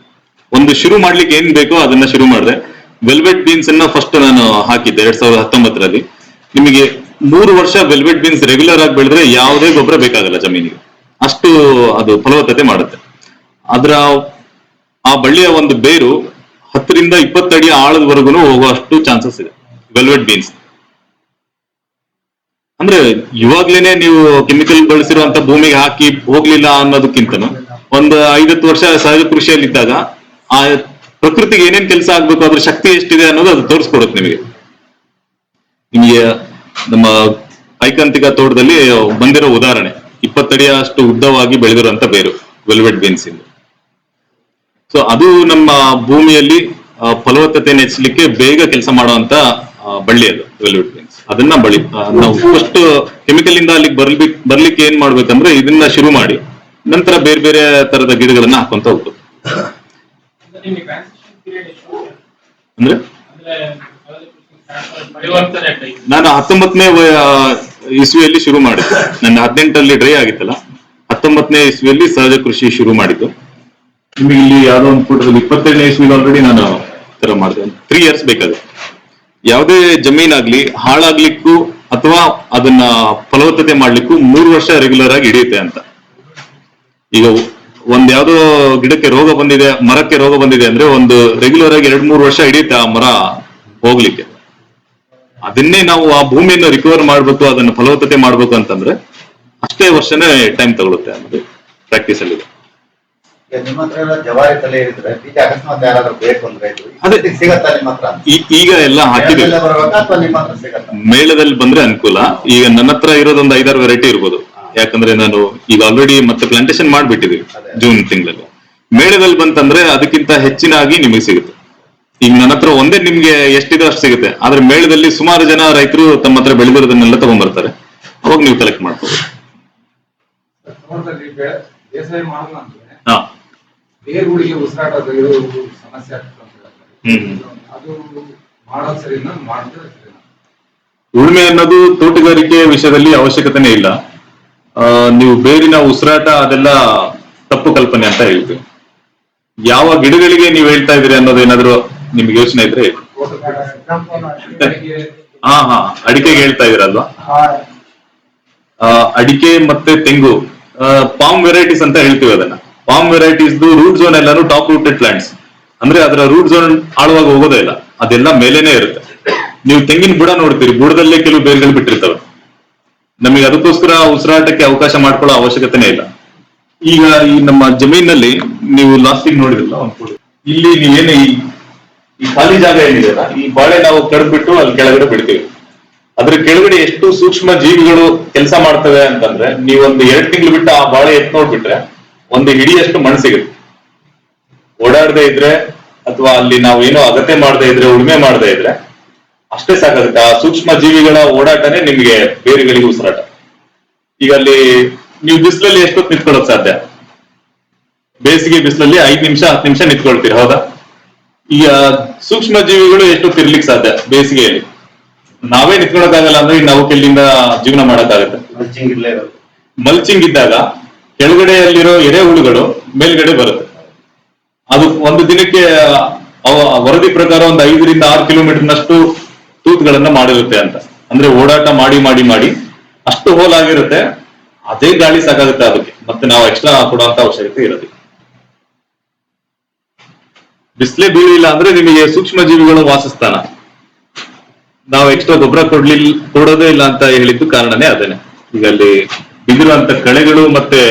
ಒಂದು ಶುರು ಮಾಡ್ಲಿಕ್ಕೆ ಏನ್ ಬೇಕೋ ಅದನ್ನ ಶುರು ಮಾಡಿದೆ. ವೆಲ್ವೆಟ್ ಬೀನ್ಸ್ ಅನ್ನ ಫಸ್ಟ್ ನಾನು ಹಾಕಿದ್ದೆ 2019ರಲ್ಲಿ. ನಿಮಗೆ 3 ವರ್ಷ ವೆಲ್ವೆಟ್ ಬೀನ್ಸ್ ರೆಗ್ಯುಲರ್ ಆಗಿ ಬೆಳೆದ್ರೆ ಯಾವುದೇ ಗೊಬ್ಬರ ಬೇಕಾಗಲ್ಲ ಜಮೀನಿಗೆ, ಅಷ್ಟು ಅದು ಫಲವತ್ತತೆ ಮಾಡುತ್ತೆ. ಆ ಬಳ್ಳಿಯ ಒಂದು ಬೇರು 10ರಿಂದ 20 ಅಡಿ ಆಳದವರೆಗೂ ಹೋಗುವಷ್ಟು ಚಾನ್ಸಸ್ ಇದೆ ವೆಲ್ವೆಟ್ ಬೀನ್ಸ್. ಅಂದ್ರೆ ಇವಾಗ್ಲೇನೆ ನೀವು ಕೆಮಿಕಲ್ ಬಳಸಿರುವಂತ ಭೂಮಿಗೆ ಹಾಕಿ ಹೋಗ್ಲಿಲ್ಲ ಅನ್ನೋದಕ್ಕಿಂತನೂ ಒಂದು 5-10 ವರ್ಷ ಸಹಜ ಕೃಷಿಯಲ್ಲಿ ಇದ್ದಾಗ ಆ ಪ್ರಕೃತಿಗೆ ಏನೇನ್ ಕೆಲಸ ಆಗ್ಬೇಕು, ಅದ್ರ ಶಕ್ತಿ ಎಷ್ಟಿದೆ ಅನ್ನೋದು ಅದು ತೋರಿಸ್ಕೊಡುತ್ತೆ ನಿಮಗೆ. ನಮ್ಮ ಐಕಾಂತಿಕ ತೋಟದಲ್ಲಿ ಬಂದಿರೋ ಉದಾಹರಣೆ 20 ಅಡಿಯಷ್ಟು ಉದ್ದವಾಗಿ ಬೆಳೆದಿರುವಂತ ಬೇರು ವೆಲ್ವೆಟ್ ಬೀನ್ಸ್ ಇಂದ. ಸೊ ಅದು ನಮ್ಮ ಭೂಮಿಯಲ್ಲಿ ಫಲವತ್ತತೆ ಹೆಚ್ಚಲಿಕ್ಕೆ ಬೇಗ ಕೆಲಸ ಮಾಡುವಂತ ಬಳ್ಳಿ ಅದು ವೆಲ್ವೆಟ್ ಬೀನ್ಸ್. ಅದನ್ನ ನಾವು ಫಸ್ಟ್ ಕೆಮಿಕಲ್ ಇಂದ ಅಲ್ಲಿಗೆ ಬರ್ಲಿಕ್ಕೆ ಏನ್ ಮಾಡ್ಬೇಕಂದ್ರೆ ಇದನ್ನ ಶುರು ಮಾಡಿ ನಂತರ ಬೇರೆ ಬೇರೆ ತರದ ಗಿಡಗಳನ್ನ ಹಾಕೊಂತ ಹೋಗ್ಬೋದು. ಅಂದ್ರೆ ನಾನು 19ನೇ ಇಸ್ವಿಯಲ್ಲಿ ಶುರು ಮಾಡಿದ್ದೆ. ನನ್ನ 18ರಲ್ಲಿ ಡ್ರೈ ಆಗಿತ್ತಲ್ಲ, 19ನೇ ಇಸ್ವಿಯಲ್ಲಿ ಸಹಜ ಕೃಷಿ ಶುರು ಮಾಡಿದ್ದು. ನಿಮಗೆ ಇಲ್ಲಿ ಯಾವ್ದೋ ಒಂದು ಫೋಟೋದಲ್ಲಿ 22ನೇ ಇಸ್ವಿಲಿ ಆಲ್ರೆಡಿ ನಾನು ತರ ಮಾಡಿದೆ. 3 ಇಯರ್ಸ್ ಬೇಕಾಗುತ್ತೆ. ಯಾವುದೇ ಜಮೀನಾಗ್ಲಿ ಹಾಳಾಗ್ಲಿಕ್ಕೂ ಅಥವಾ ಅದನ್ನ ಫಲವತ್ತತೆ ಮಾಡ್ಲಿಕ್ಕೂ 3 ವರ್ಷ ರೆಗ್ಯುಲರ್ ಆಗಿ ಹಿಡಿಯುತ್ತೆ ಅಂತ. ಈಗ ಒಂದ್ ಯಾವ್ದೋ ಗಿಡಕ್ಕೆ ರೋಗ ಬಂದಿದೆ, ಮರಕ್ಕೆ ರೋಗ ಬಂದಿದೆ ಅಂದ್ರೆ ಒಂದು ರೆಗ್ಯುಲರ್ ಆಗಿ 2-3 ವರ್ಷ ಹಿಡಿಯುತ್ತೆ ಆ ಮರ ಹೋಗ್ಲಿಕ್ಕೆ. ಅದನ್ನೇ ನಾವು ಆ ಭೂಮಿಯನ್ನು ರಿಕವರ್ ಮಾಡ್ಬೇಕು, ಅದನ್ನ ಫಲವತ್ತತೆ ಮಾಡ್ಬೇಕು ಅಂತಂದ್ರೆ ಅಷ್ಟೇ ವರ್ಷನೇ ಟೈಮ್ ತಗೊಳುತ್ತೆ ಅನ್ನೋದು ಪ್ರಾಕ್ಟೀಸ್ ಅಲ್ಲಿ ಇದೆ. ನಿಮ್ಮ ಹತ್ರ ಎಲ್ಲ ಜವಾರಿ ತಲೆ ಇದ್ರೆ ಬೀಜ ಅಕಸ್ಮಾತ್ ಯಾರಾದ್ರೂ ಬೇಕು ಅಂದ್ರೆ ಇದು ಅದೇ ಸಿಗತ್ತಾ ನಿಮ್ಮ ಹತ್ರ? ಈಗ ಎಲ್ಲ ಹಾಕಿದೆ ಬರ್ಬೇಕಾ ಅಥವಾ ನಿಮ್ಮ ಹತ್ರ ಸಿಗತ್ತಾ? ಮೇಳದಲ್ಲಿ ಬಂದ್ರೆ ಅನುಕೂಲ. ಈಗ ನನ್ನ ಹತ್ರ ಇರೋದೊಂದು 5-6 ವೆರೈಟಿ ಇರ್ಬೋದು, ಯಾಕಂದ್ರೆ ನಾನು ಈಗ ಆಲ್ರೆಡಿ ಮತ್ತೆ ಪ್ಲಾಂಟೇಶನ್ ಮಾಡ್ಬಿಟ್ಟಿದೀವಿ ಜೂನ್ ತಿಂಗಳಲ್ಲಿ. ಮೇಳದಲ್ಲಿ ಬಂತಂದ್ರೆ ಅದಕ್ಕಿಂತ ಹೆಚ್ಚಿನಾಗಿ ನಿಮಗೆ ಸಿಗುತ್ತೆ. ಈಗ ನನ್ನ ಹತ್ರ ಒಂದೇ ನಿಮ್ಗೆ ಎಷ್ಟಿದೆ ಅಷ್ಟು ಸಿಗುತ್ತೆ, ಆದ್ರೆ ಮೇಳದಲ್ಲಿ ಸುಮಾರು ಜನ ರೈತರು ತಮ್ಮ ಹತ್ರ ಬೆಳೆದಿರೋದನ್ನೆಲ್ಲ ತಗೊಂಡ್ಬರ್ತಾರೆ, ಅವಾಗ ನೀವು ಕಲೆಕ್ಟ್ ಮಾಡ್ಕೋಬಹುದು. ಬೇಸಾಯ ಮಾಡಲ್ಲ ಅಂದ್ರೆ ಹಾ ಬೇರುಗಳಿಗೆ ಉಸಿರಾಟ ಸಮಸ್ಯೆ ಆಗ್ತದೆ. ಅದು ಮಾಡೋದು ಸರಿನಾ ಮಾಡಿದ್ರೆ ಸರಿನಾ? ಉಳುಮೆ ಅನ್ನೋದು ತೋಟಗಾರಿಕೆ ವಿಷಯದಲ್ಲಿ ಅವಶ್ಯಕತೆನೇ ಇಲ್ಲ. ನೀವು ಬೇರಿನ ಉಸಿರಾಟ ಅದೆಲ್ಲ ತಪ್ಪು ಕಲ್ಪನೆ ಅಂತ ಹೇಳ್ತೀವಿ. ಯಾವ ಗಿಡಗಳಿಗೆ ನೀವು ಹೇಳ್ತಾ ಇದ್ದೀರಿ ಅನ್ನೋದೇನಾದ್ರು ನಿಮ್ಗೆ ಯೋಚನೆ ಇದ್ರೆ ಹಾ ಅಡಿಕೆಗೆ ಹೇಳ್ತಾ ಇದೀರಲ್ವಾ? ಅಡಿಕೆ ಮತ್ತೆ ತೆಂಗು ಪಾಮ್ ವೆರೈಟೀಸ್ ಅಂತ ಹೇಳ್ತೀವಿ ಅದನ್ನ. ಪಾಮ್ ವೆರೈಟೀಸ್ ರೂಟ್ ಝೋನ್ ಎಲ್ಲಾನು ಟಾಪ್ ರೂಟೆಡ್ ಪ್ಲಾಂಟ್ಸ್, ಅಂದ್ರೆ ಅದರ ರೂಟ್ ಝೋನ್ ಆಳವಾಗಿ ಹೋಗೋದೇ ಇಲ್ಲ, ಅದೆಲ್ಲ ಮೇಲೇನೆ ಇರುತ್ತೆ. ನೀವು ತೆಂಗಿನ ಬುಡ ನೋಡ್ತೀರಿ, ಬುಡದಲ್ಲೇ ಕೆಲವು ಬೇರ್ಗಳು ಬಿಟ್ಟಿರ್ತವೆ. ನಮಗೆ ಅದಕ್ಕೋಸ್ಕರ ಉಸಿರಾಟಕ್ಕೆ ಅವಕಾಶ ಮಾಡ್ಕೊಳ್ಳೋ ಅವಶ್ಯಕತೆನೇ ಇಲ್ಲ. ಈಗ ಈ ನಮ್ಮ ಜಮೀನಲ್ಲಿ ನೀವು ಲಾಸ್ಟಿಗೆ ನೋಡಿದ್ರಲ್ಲ ಇಲ್ಲಿ ನೀವೇನು ಈ ಖಾಲಿ ಜಾಗ ಏನಿದೆಯಲ್ಲ, ಈ ಬಾಳೆ ನಾವು ಕಡ್ದ್ಬಿಟ್ಟು ಅಲ್ಲಿ ಕೆಳಗಡೆ ಬಿಡ್ತೀವಿ. ಅದ್ರ ಕೆಳಗಡೆ ಎಷ್ಟು ಸೂಕ್ಷ್ಮ ಜೀವಿಗಳು ಕೆಲಸ ಮಾಡ್ತವೆ ಅಂತಂದ್ರೆ, ನೀವೊಂದು 2 ತಿಂಗಳು ಬಿಟ್ಟು ಆ ಬಾಳೆ ಎತ್ ನೋಡ್ಬಿಟ್ರೆ ಒಂದು ಹಿಡಿಯಷ್ಟು ಮಣ್ಣು ಸಿಗುತ್ತೆ. ಓಡಾಡದೆ ಇದ್ರೆ ಅಥವಾ ಅಲ್ಲಿ ನಾವು ಏನೋ ಅಗತ್ಯ ಮಾಡದೇ ಇದ್ರೆ, ಉಳುಮೆ ಮಾಡದೇ ಇದ್ರೆ ಅಷ್ಟೇ ಸಾಕಾಗುತ್ತೆ. ಆ ಸೂಕ್ಷ್ಮ ಜೀವಿಗಳ ಓಡಾಟನೇ ನಿಮ್ಗೆ ಬೇರುಗಳಿಗೆ ಉಸಿರಾಟ. ಈಗ ಅಲ್ಲಿ ನೀವು ಬಿಸಿಲಲ್ಲಿ ಎಷ್ಟೊತ್ತು ನಿಂತ್ಕೊಳ್ಳೋಕೆ ಸಾಧ್ಯ? ಬೇಸಿಗೆ ಬಿಸಿಲಲ್ಲಿ 5 ನಿಮಿಷ 10 ನಿಮಿಷ ನಿಂತ್ಕೊಳ್ತೀರಿ, ಹೌದಾ? ಈಗ ಸೂಕ್ಷ್ಮ ಜೀವಿಗಳು ಎಷ್ಟೊತ್ತು ಇರ್ಲಿಕ್ಕೆ ಸಾಧ್ಯ ಬೇಸಿಗೆಯಲ್ಲಿ? ನಾವೇ ನಿಂತ್ಕೊಳಕ್ಕಾಗಲ್ಲ ಅಂದ್ರೆ ನಾವು ಕೆಲ್ಲಿಂದ ಜೀವನ ಮಾಡಕ್ಕಾಗತ್ತೆ? ಮಲ್ಚಿಂಗ್ ಇದ್ದಾಗ ಕೆಳಗಡೆಯಲ್ಲಿರೋ ಎರೆಹುಳುಗಳು ಮೇಲ್ಗಡೆ ಬರುತ್ತೆ. ಅದು ಒಂದು ದಿನಕ್ಕೆ ವರದಿ ಪ್ರಕಾರ ಒಂದು 5-6 ಕಿಲೋಮೀಟರ್ನಷ್ಟು ತೂತುಗಳನ್ನ ಮಾಡಿರುತ್ತೆ ಅಂತ. ಅಂದ್ರೆ ಓಡಾಟ ಮಾಡಿ ಮಾಡಿ ಮಾಡಿ ಅಷ್ಟು ಹೋಲ್ ಆಗಿರುತ್ತೆ. ಅದೇ ಗಾಳಿ ಸಾಕಾಗುತ್ತೆ ಅದಕ್ಕೆ, ಮತ್ತೆ ನಾವು ಎಕ್ಸ್ಟ್ರಾ ಕೊಡುವಂತ ಅವಶ್ಯಕತೆ ಇರೋದಿಲ್ಲ. ಬಿಸಿಲೇ ಬೀಳಿಲ್ಲ ಅಂದ್ರೆ ನಿಮಗೆ ಸೂಕ್ಷ್ಮ ಜೀವಿಗಳು ವಾಸಸ್ಥಾನ. ನಾವು ಎಕ್ಸ್ಟ್ರಾ ಗೊಬ್ಬರ ಕೊಡೋದೇ ಇಲ್ಲ ಅಂತ ಹೇಳಿದ್ದು ಕಾರಣನೇ ಅದೇನೆ. ಈಗ ಅಲ್ಲಿ ಬಿದ್ದಿರುವಂತ ಕಳೆಗಳು ಮತ್ತೆ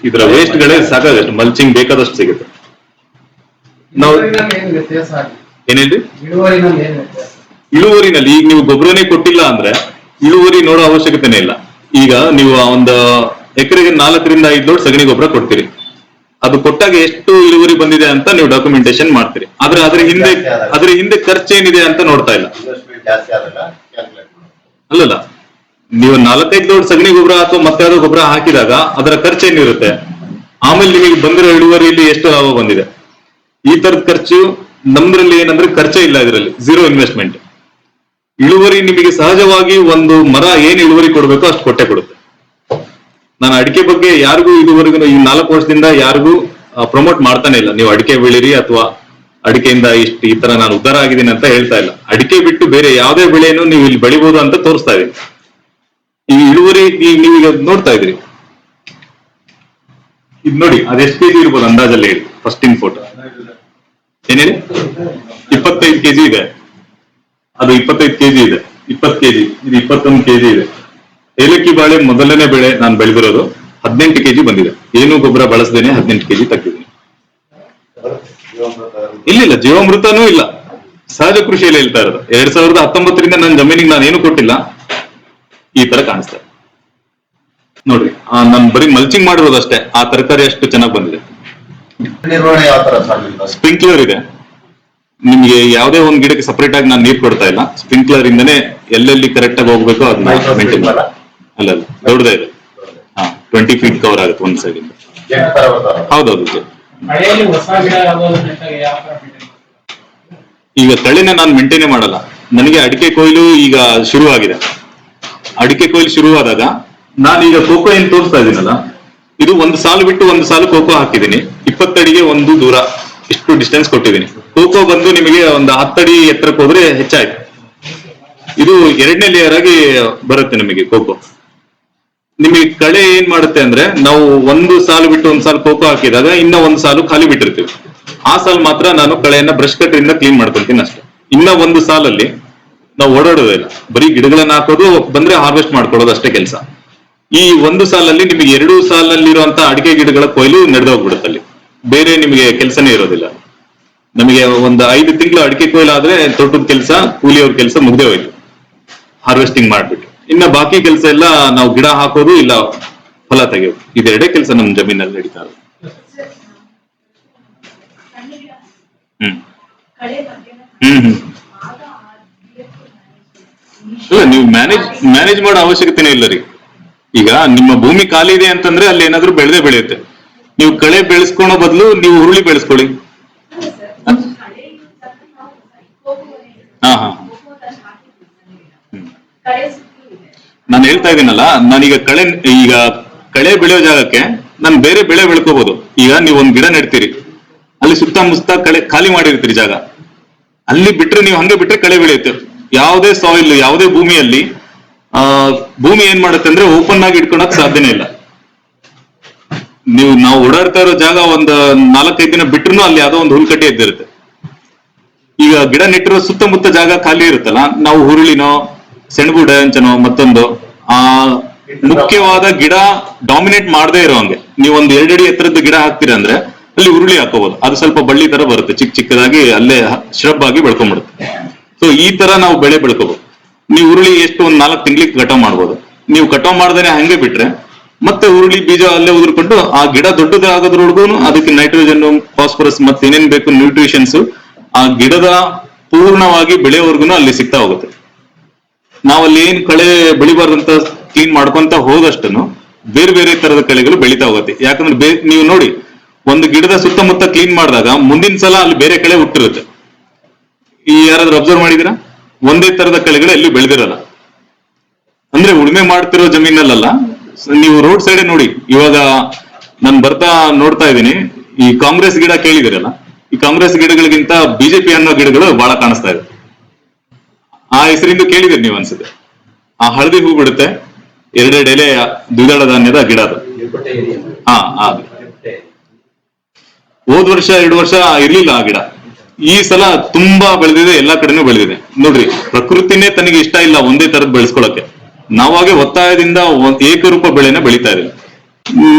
ಇದರ ವೇಸ್ಟ್ ಗಳೇ ಸಾಕಾಗತ್ತೆ, ಮಲ್ಚಿಂಗ್ ಬೇಕಾದಷ್ಟು ಸಿಗುತ್ತೆ. ನಾವು ಏನ್ ಹೇಳಿ, ಇಳುವರಿನಲ್ಲಿ ಈಗ ನೀವು ಗೊಬ್ಬರನೇ ಕೊಟ್ಟಿಲ್ಲ ಅಂದ್ರೆ ಇಳುವರಿ ನೋಡೋ ಅವಶ್ಯಕತೆನೇ ಇಲ್ಲ. ಈಗ ನೀವು ಒಂದು ಎಕರೆಗೆ 4-5 ಲೋಡ್ ಸಗಣಿ ಗೊಬ್ಬರ ಕೊಡ್ತೀರಿ, ಅದು ಕೊಟ್ಟಾಗ ಎಷ್ಟು ಇಳುವರಿ ಬಂದಿದೆ ಅಂತ ನೀವು ಡಾಕ್ಯುಮೆಂಟೇಶನ್ ಮಾಡ್ತೀರಿ. ಆದ್ರೆ ಅದ್ರ ಹಿಂದೆ ಖರ್ಚೇನಿದೆ ಅಂತ ನೋಡ್ತಾ ಇಲ್ಲ. ಅಲ್ಲಲ್ಲ, ನೀವು 4-5 ಲೋಡ್ ಸಗಣಿ ಗೊಬ್ಬರ ಅಥವಾ ಮತ್ತೆ ಯಾವ್ದೋ ಗೊಬ್ಬರ ಹಾಕಿದಾಗ ಅದರ ಖರ್ಚೇನಿರುತ್ತೆ, ಆಮೇಲೆ ನಿಮಗೆ ಬಂದಿರೋ ಇಳುವರಿಯಲ್ಲಿ ಎಷ್ಟು ಲಾಭ ಬಂದಿದೆ. ಈ ತರದ ಖರ್ಚು ನಮ್ದ್ರಲ್ಲಿ ಏನಂದ್ರೆ ಖರ್ಚೇ ಇಲ್ಲ, ಇದರಲ್ಲಿ ಝೀರೋ ಇನ್ವೆಸ್ಟ್ಮೆಂಟ್. ಇಳುವರಿ ನಿಮಗೆ ಸಹಜವಾಗಿ ಒಂದು ಮರ ಏನ್ ಇಳುವರಿ ಕೊಡ್ಬೇಕೋ ಅಷ್ಟು ಕೊಟ್ಟೆ ಕೊಡುತ್ತೆ. ನಾನು ಅಡಿಕೆ ಬಗ್ಗೆ ಯಾರಿಗೂ ಇದುವರೆಗೂ ಈ 4 ವರ್ಷದಿಂದ ಯಾರಿಗೂ ಪ್ರಮೋಟ್ ಮಾಡ್ತಾನೆ ಇಲ್ಲ. ನೀವು ಅಡಿಕೆ ಬೆಳೀರಿ ಅಥವಾ ಅಡಿಕೆಯಿಂದ ಈ ತರ ನಾನು ಉದ್ಧಾರ ಆಗಿದ್ದೀನಿ ಅಂತ ಹೇಳ್ತಾ ಇಲ್ಲ. ಅಡಿಕೆ ಬಿಟ್ಟು ಬೇರೆ ಯಾವುದೇ ಬೆಳೆಯನ್ನು ನೀವು ಇಲ್ಲಿ ಬೆಳಿಬಹುದು ಅಂತ ತೋರಿಸ್ತಾ ಇದೀನಿ. ಈ ಇಳುವರಿ ನೀವೀಗ ನೋಡ್ತಾ ಇದ್ರಿ, ಇದು ನೋಡಿ, ಅದೆಷ್ಟು ಕೆಜಿ ಇರ್ಬೋದು ಅಂದಾಜಲ್ಲಿ ಹೇಳಿ. ಫಸ್ಟ್ ಇನ್ ಫೋಟೋ ಏನೇಳಿ 25 ಕೆಜಿ ಇದೆ, ಅದು 25 ಕೆಜಿ ಇದೆ, 20 ಕೆಜಿ ಇದು 21 ಕೆಜಿ ಇದೆ. ಏಲಕ್ಕಿ ಬಾಳೆ ಮೊದಲನೇ ಬೆಳೆ ನಾನು ಬೆಳೆದಿರೋದು 18 ಕೆಜಿ ಬಂದಿದೆ. ಏನು ಗೊಬ್ಬರ ಬಳಸದೇನೆ 18 ಕೆಜಿ ತೆಗೆದಿದ್ದೀನಿ. ಇಲ್ಲ ಜೀವಾಮೃತನೂ ಇಲ್ಲ, ಸಹಜ ಕೃಷಿಯಲ್ಲಿ ಹೇಳ್ತಾ ಇರೋದು. 2019ರಿಂದ ನನ್ನ ಜಮೀನಿಗೆ ನಾನು ಏನು ಕೊಟ್ಟಿಲ್ಲ. ಈ ತರ ಕಾಣಿಸ್ತಾ ನೋಡ್ರಿ, ನಾನು ಬರೀ ಮಲ್ಚಿಂಗ್ ಮಾಡಿರೋದಷ್ಟೇ, ಆ ತರಕಾರಿ ಅಷ್ಟು ಚೆನ್ನಾಗಿ ಬಂದಿದೆ. ನಿರ್ವಹಣೆ ಯಾವ ತರ? ಸ್ಪ್ರಿಂಕ್ಲರ್ ಇದೆ. ನಿಮ್ಗೆ ಯಾವುದೇ ಒಂದು ಗಿಡಕ್ಕೆ ಸಪರೇಟ್ ಆಗಿ ನಾನು ನೀರು ಕೊಡ್ತಾ ಇಲ್ಲ. ಸ್ಪ್ರಿಂಕ್ಲರ್ ಇಂದನೇ ಎಲ್ಲೆಲ್ಲಿ ಕರೆಕ್ಟ್ ಆಗಿ ಹೋಗ್ಬೇಕು ಅದನ್ನ ಮೇಂಟೈನ್ ಮಾಡಿ. ಅಲ್ಲ ದೊಡ್ಡದೇ ಇದೆ, 20 ಫೀಟ್ ಕವರ್ ಆಗುತ್ತೆ ಒಂದ್ ಸೈಡ್ ಇಂದ. ಹೌದೌದು. ಈಗ ತಳಿನ ನಾನು ಮೇಂಟೈನ್ ಮಾಡಲ್ಲ. ನನಗೆ ಅಡಿಕೆ ಕೊಯ್ಲು ಈಗ ಶುರುವಾಗಿದೆ. ಅಡಿಕೆ ಕೊಯ್ಲು ಶುರುವಾದಾಗ ನಾನೀಗ ಕೋಕೋ ಏನ್ ತೋರಿಸ್ತಾ ಇದೀನಲ್ಲ, ಇದು ಒಂದು ಸಾಲು ಬಿಟ್ಟು ಒಂದು ಸಾಲು ಕೋಕೋ ಹಾಕಿದ್ದೀನಿ. 20 ಅಡಿಗೆ ಒಂದು ದೂರ ಇಷ್ಟು ಡಿಸ್ಟೆನ್ಸ್ ಕೊಟ್ಟಿದ್ದೀನಿ. ಕೋಕೋ ಬಂದು ನಿಮಗೆ ಒಂದು 10 ಅಡಿ ಎತ್ತರಕ್ಕೆ ಹೋದ್ರೆ ಹೆಚ್ಚಾಯ್ತು. ಇದು 2ನೇ ಲೇಯರ್ ಆಗಿ ಬರುತ್ತೆ ನಿಮಗೆ ಕೋಕೋ. ನಿಮಗೆ ಕಳೆ ಏನ್ ಮಾಡುತ್ತೆ ಅಂದ್ರೆ, ನಾವು ಒಂದು ಸಾಲು ಬಿಟ್ಟು ಒಂದು ಸಾಲು ಕೋಕೋ ಹಾಕಿದಾಗ ಇನ್ನ ಒಂದು ಸಾಲು ಖಾಲಿ ಬಿಟ್ಟಿರ್ತೀವಿ. ಆ ಸಾಲು ಮಾತ್ರ ನಾನು ಕಳೆಯನ್ನ ಬ್ರಷ್ ಕಟ್ಟರಿಂದ ಕ್ಲೀನ್ ಮಾಡ್ಕೊಳ್ತೀನಿ ಅಷ್ಟೇ. ಇನ್ನ ಒಂದು ಸಾಲಲ್ಲಿ ನಾವು ಓಡಾಡೋದೇ ಇಲ್ಲ, ಬರೀ ಗಿಡಗಳನ್ನ ಹಾಕೋದು, ಬಂದ್ರೆ ಹಾರ್ವೆಸ್ಟ್ ಮಾಡ್ಕೊಳ್ಳೋದು ಅಷ್ಟೇ ಕೆಲಸ. ಈ ಒಂದು ಸಾಲಲ್ಲಿ ನಿಮಗೆ 2 ಸಾಲಲ್ಲಿರುವಂತಹ ಅಡಿಕೆ ಗಿಡಗಳ ಕೊಯ್ಲು ನಡೆದೋಗ್ಬಿಡುತ್ತೆ ಅಲ್ಲಿ. ಬೇರೆ ನಿಮಗೆ ಕೆಲಸನೇ ಇರೋದಿಲ್ಲ. ನಮಗೆ ಒಂದು 5 ತಿಂಗಳು ಅಡಿಕೆ ಕೊಯ್ಲು ಆದ್ರೆ ತೋಟದ ಕೆಲಸ, ಕೂಲಿಯವ್ರ ಕೆಲಸ ಮುಗ್ದೇ ಹೋಯ್ತು, ಹಾರ್ವೆಸ್ಟಿಂಗ್ ಮಾಡ್ಬಿಟ್ಟು. ಇನ್ನ ಬಾಕಿ ಕೆಲಸ ಎಲ್ಲ ನಾವು ಗಿಡ ಹಾಕೋದು ಇಲ್ಲ ಫಲ ತೆಗೆಯೋದು, ಇದೆರಡೇ ಕೆಲಸ ನಮ್ ಜಮೀನಲ್ಲಿ ನಡೀತಾ ಇರೋದು. ಹ್ಮ್ ಹ್ಮ್ ಹ್ಮ್ ಇಲ್ಲ, ನೀವು ಮ್ಯಾನೇಜ್ ಮಾಡೋ ಅವಶ್ಯಕತೆನೇ ಇಲ್ಲ ರೀ. ಈಗ ನಿಮ್ಮ ಭೂಮಿ ಖಾಲಿ ಇದೆ ಅಂತಂದ್ರೆ ಅಲ್ಲಿ ಏನಾದ್ರೂ ಬೆಳೆಯುತ್ತೆ. ನೀವು ಕಳೆ ಬೆಳೆಸ್ಕೊಳೋ ಬದಲು ನೀವು ಹುರುಳಿ ಬೆಳೆಸ್ಕೊಳ್ಳಿ. ಹಾ ಹಾ ನಾನು ಹೇಳ್ತಾ ಇದ್ದೀನಲ್ಲ, ನಾನೀಗ ಕಳೆ ಬೆಳೆಯೋ ಜಾಗಕ್ಕೆ ನಾನು ಬೇರೆ ಬೆಳೆ ಬೆಳ್ಕೋಬಹುದು. ಈಗ ನೀವು ಒಂದ್ ಗಿಡ ನೆಡ್ತೀರಿ, ಅಲ್ಲಿ ಸುತ್ತಮುತ್ತ ಕಳೆ ಖಾಲಿ ಮಾಡಿರ್ತೀರಿ ಜಾಗ, ಅಲ್ಲಿ ಬಿಟ್ರೆ ನೀವು ಹಂಗೆ ಬಿಟ್ರೆ ಕಳೆ ಬೆಳೆಯುತ್ತೆ. ಯಾವುದೇ ಸಾಯಿಲ್, ಯಾವುದೇ ಭೂಮಿಯಲ್ಲಿ ಭೂಮಿ ಏನ್ ಮಾಡುತ್ತೆ ಅಂದ್ರೆ ಓಪನ್ ಆಗಿ ಇಟ್ಕೊಳಕ್ ಸಾಧ್ಯನೇ ಇಲ್ಲ. ನಾವು ಓಡಾಡ್ತಾ ಇರೋ ಜಾಗ ಒಂದ್ 4-5 ದಿನ ಬಿಟ್ರು ಅಲ್ಲಿ ಯಾವುದೋ ಒಂದು ಹುಲ್ಕಡ್ಡಿ ಎದ್ದಿರುತ್ತೆ. ಈಗ ಗಿಡ ನೆಟ್ಟಿರೋ ಸುತ್ತಮುತ್ತ ಜಾಗ ಖಾಲಿ ಇರುತ್ತಲ್ಲ, ನಾವು ಹುರುಳಿನೋ ಸೆಣಬು ಡಯಂಚನೋ ಮತ್ತೊಂದು ಮುಖ್ಯವಾದ ಗಿಡ ಡಾಮಿನೇಟ್ ಮಾಡದೇ ಇರೋ ಹಂಗೆ ನೀವು ಒಂದು 2 ಅಡಿ ಎತ್ತರದ ಗಿಡ ಹಾಕ್ತೀರಾ ಅಂದ್ರೆ ಅಲ್ಲಿ ಹುರುಳಿ ಹಾಕೋಬಹುದು. ಅದು ಸ್ವಲ್ಪ ಬಳ್ಳಿ ತರ ಬರುತ್ತೆ, ಚಿಕ್ಕದಾಗಿ ಅಲ್ಲೇ ಶ್ರಬ್ ಆಗಿ ಬೆಳ್ಕೊಂಡ್ಬಿಡುತ್ತೆ. ಸೊ ಈ ತರ ನಾವು ಬೆಳೆ ಬೆಳ್ಕೋಬಹುದು. ನೀವು ಹುರುಳಿ ಎಷ್ಟು ಒಂದ್ 4 ತಿಂಗಳಿಗೆ ಕಟಾವ್ ಮಾಡ್ಬೋದು. ನೀವು ಕಟಾವ್ ಮಾಡ್ದೇನೆ ಹಂಗೆ ಬಿಟ್ರೆ ಮತ್ತೆ ಹುರುಳಿ ಬೀಜ ಅಲ್ಲೇ ಉದುರ್ಕೊಂಡು ಆ ಗಿಡ ದೊಡ್ಡದಾಗೋದ್ರೊಳಗೂ ಅದಕ್ಕೆ ನೈಟ್ರೋಜನ್, ಫಾಸ್ಫರಸ್ ಮತ್ತೆ ಏನೇನ್ ಬೇಕು ನ್ಯೂಟ್ರಿಷನ್ಸ್ ಆ ಗಿಡದ ಪೂರ್ಣವಾಗಿ ಬೆಳೆಯವರೆಗೂ ಅಲ್ಲಿ ಸಿಗ್ತಾ ಹೋಗುತ್ತೆ. ನಾವಲ್ಲಿ ಏನ್ ಕಳೆ ಬೆಳಿಬಾರ್ದಂತ ಕ್ಲೀನ್ ಮಾಡ್ಕೊಂತ ಹೋದಷ್ಟನ್ನು ಬೇರೆ ಬೇರೆ ತರದ ಕಳೆಗಳು ಬೆಳಿತಾ ಹೋಗುತ್ತೆ. ಯಾಕಂದ್ರೆ ನೀವು ನೋಡಿ, ಒಂದು ಗಿಡದ ಸುತ್ತಮುತ್ತ ಕ್ಲೀನ್ ಮಾಡಿದಾಗ ಮುಂದಿನ ಸಲ ಅಲ್ಲಿ ಬೇರೆ ಕಳೆ ಹುಟ್ಟಿರುತ್ತೆ. ಈ ಯಾರಾದ್ರೂ ಅಬ್ಸರ್ವ್ ಮಾಡಿದಿರಾ? ಒಂದೇ ತರದ ಕಳೆಗಳು ಎಲ್ಲಿ ಬೆಳೆದಿರಲ್ಲ. ಅಂದ್ರೆ ಉಳುಮೆ ಮಾಡ್ತಿರೋ ಜಮೀನಲ್ಲ, ನೀವು ರೋಡ್ ಸೈಡ್ ನೋಡಿ. ಇವಾಗ ನಾನು ಬರ್ತಾ ನೋಡ್ತಾ ಇದ್ದೀನಿ, ಈ ಕಾಂಗ್ರೆಸ್ ಗಿಡ ಕೇಳಿದಿರಲ್ಲ, ಈ ಕಾಂಗ್ರೆಸ್ ಗಿಡಗಳಿಗಿಂತ ಬಿಜೆಪಿ ಅನ್ನೋ ಗಿಡಗಳು ಬಹಳ ಕಾಣಿಸ್ತಾ ಇದೆ. ಆ ಹೆಸರಿಂದ ಕೇಳಿದಿರಿ ನೀವು ಅನ್ಸುತ್ತೆ. ಆ ಹಳದಿ ಹೂ ಬಿಡುತ್ತೆ, 2 ಎಲೆ ದ್ವಿದಳ ಧಾನ್ಯದ ಗಿಡ ಅದು. ಹೋದ್ ವರ್ಷ 2 ವರ್ಷ ಇರ್ಲಿಲ್ಲ ಆ ಗಿಡ, ಈ ಸಲ ತುಂಬಾ ಬೆಳೆದಿದೆ, ಎಲ್ಲಾ ಕಡೆನೂ ಬೆಳೆದಿದೆ. ನೋಡ್ರಿ, ಪ್ರಕೃತಿನೇ ತನಗೆ ಇಷ್ಟ ಇಲ್ಲ ಒಂದೇ ತರದ್ ಬೆಳೆಸ್ಕೊಳಕ್ಕೆ, ನಾವಾಗೆ ಒತ್ತಾಯದಿಂದ ಏಕರೂಪ ಬೆಳೆನ ಬೆಳಿತಾ ಇದೆ.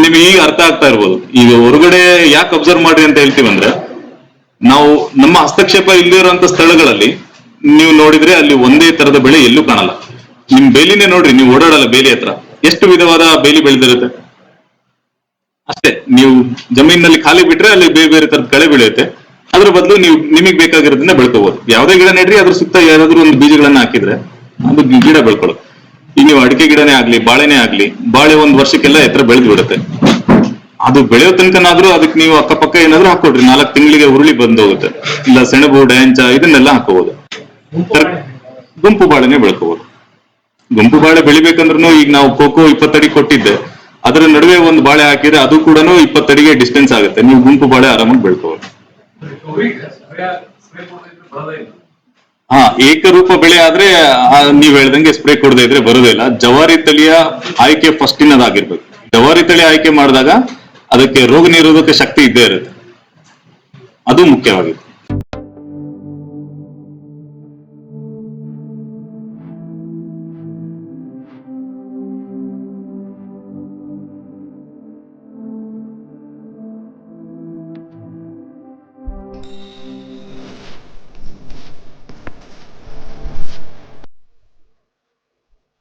ನಿಮ್ಗೆ ಈಗ ಅರ್ಥ ಆಗ್ತಾ ಇರ್ಬೋದು. ಈಗ ಹೊರಗಡೆ ಯಾಕೆ ಅಬ್ಸರ್ವ್ ಮಾಡ್ರಿ ಅಂತ ಹೇಳ್ತೀವಂದ್ರೆ, ನಾವು ನಮ್ಮ ಹಸ್ತಕ್ಷೇಪ ಇಲ್ಲದೆ ಇರುವಂತ ಸ್ಥಳಗಳಲ್ಲಿ ನೀವು ನೋಡಿದ್ರೆ ಅಲ್ಲಿ ಒಂದೇ ತರದ ಬೆಳೆ ಎಲ್ಲೂ ಕಾಣಲ್ಲ. ನಿಮ್ ಬೇಲಿನೇ ನೋಡ್ರಿ, ನೀವು ಓಡಾಡಲ್ಲ ಬೇಲಿ ಹತ್ರ, ಎಷ್ಟು ವಿಧವಾದ ಬೇಲಿ ಬೆಳೆದಿರುತ್ತೆ. ಅಷ್ಟೇ, ನೀವು ಜಮೀನಲ್ಲಿ ಖಾಲಿ ಬಿಟ್ರೆ ಅಲ್ಲಿ ಬೇರೆ ಬೇರೆ ತರದ ಕಳೆ ಬೆಳೆಯುತ್ತೆ. ಅದ್ರ ಬದಲು ನೀವು ನಿಮಗೆ ಬೇಕಾಗಿರೋದನ್ನ ಬೆಳ್ಕೋಬಹುದು. ಯಾವುದೇ ಗಿಡ ನೆಡ್ರಿ, ಅದ್ರ ಸುತ್ತ ಯಾರಾದ್ರೂ ಒಂದು ಬೀಜಗಳನ್ನ ಹಾಕಿದ್ರೆ ಅದು ಗಿಡ ಬೆಳ್ಕೊಳ್ಳೋದು. ಈಗ ನೀವು ಅಡಿಕೆ ಗಿಡನೇ ಆಗ್ಲಿ, ಬಾಳೆನೇ ಆಗ್ಲಿ, ಬಾಳೆ 1 ವರ್ಷಕ್ಕೆಲ್ಲ ಎತ್ತರ ಬೆಳೆದು ಬಿಡುತ್ತೆ. ಅದು ಬೆಳೆಯೋ ತನಕನಾದ್ರೂ ಅದಕ್ಕೆ ನೀವು ಅಕ್ಕಪಕ್ಕ ಏನಾದ್ರೂ ಹಾಕೊಡ್ರಿ, 4 ತಿಂಗಳಿಗೆ ಹುರುಳಿ ಬಂದು ಹೋಗುತ್ತೆ. ಇಲ್ಲ ಸೆಣಬು, ಡಯಂಚ ಇದನ್ನೆಲ್ಲ ಹಾಕೋಬಹುದು. ಗುಂಪು ಬಾಳೆನೆ ಬೆಳ್ಕೋಬಹುದು. ಗುಂಪು ಬಾಳೆ ಬೆಳಿಬೇಕಂದ್ರೂ ಈಗ ನಾವು ಕೋಕೋ 20 ಅಡಿ ಕೊಟ್ಟಿದ್ದೆ, ಅದರ ನಡುವೆ ಒಂದು ಬಾಳೆ ಹಾಕಿದ್ರೆ ಅದು ಕೂಡ 20 ಅಡಿಗೆ ಡಿಸ್ಟೆನ್ಸ್ ಆಗುತ್ತೆ. ನೀವು ಗುಂಪು ಬಾಳೆ ಆರಾಮಾಗಿ ಬೆಳ್ಕೋಬಹುದು. ಏಕರೂಪ ಬೆಳೆ ಆದ್ರೆ ನೀವ್ ಹೇಳ್ದಂಗೆ ಸ್ಪ್ರೇ ಕೊಡದೇ ಇದ್ರೆ ಬರೋದೇ ಇಲ್ಲ. ಜವಾರಿ ತಳಿಯ ಆಯ್ಕೆ ಫಸ್ಟ್ ಇನ್ನದಾಗಿರ್ಬೇಕು. ಜವಾರಿ ತಳಿ ಆಯ್ಕೆ ಮಾಡಿದಾಗ ಅದಕ್ಕೆ ರೋಗ ನಿರೋಧಕ ಶಕ್ತಿ ಇದ್ದೇ ಇರುತ್ತೆ, ಅದು ಮುಖ್ಯವಾಗಿದೆ.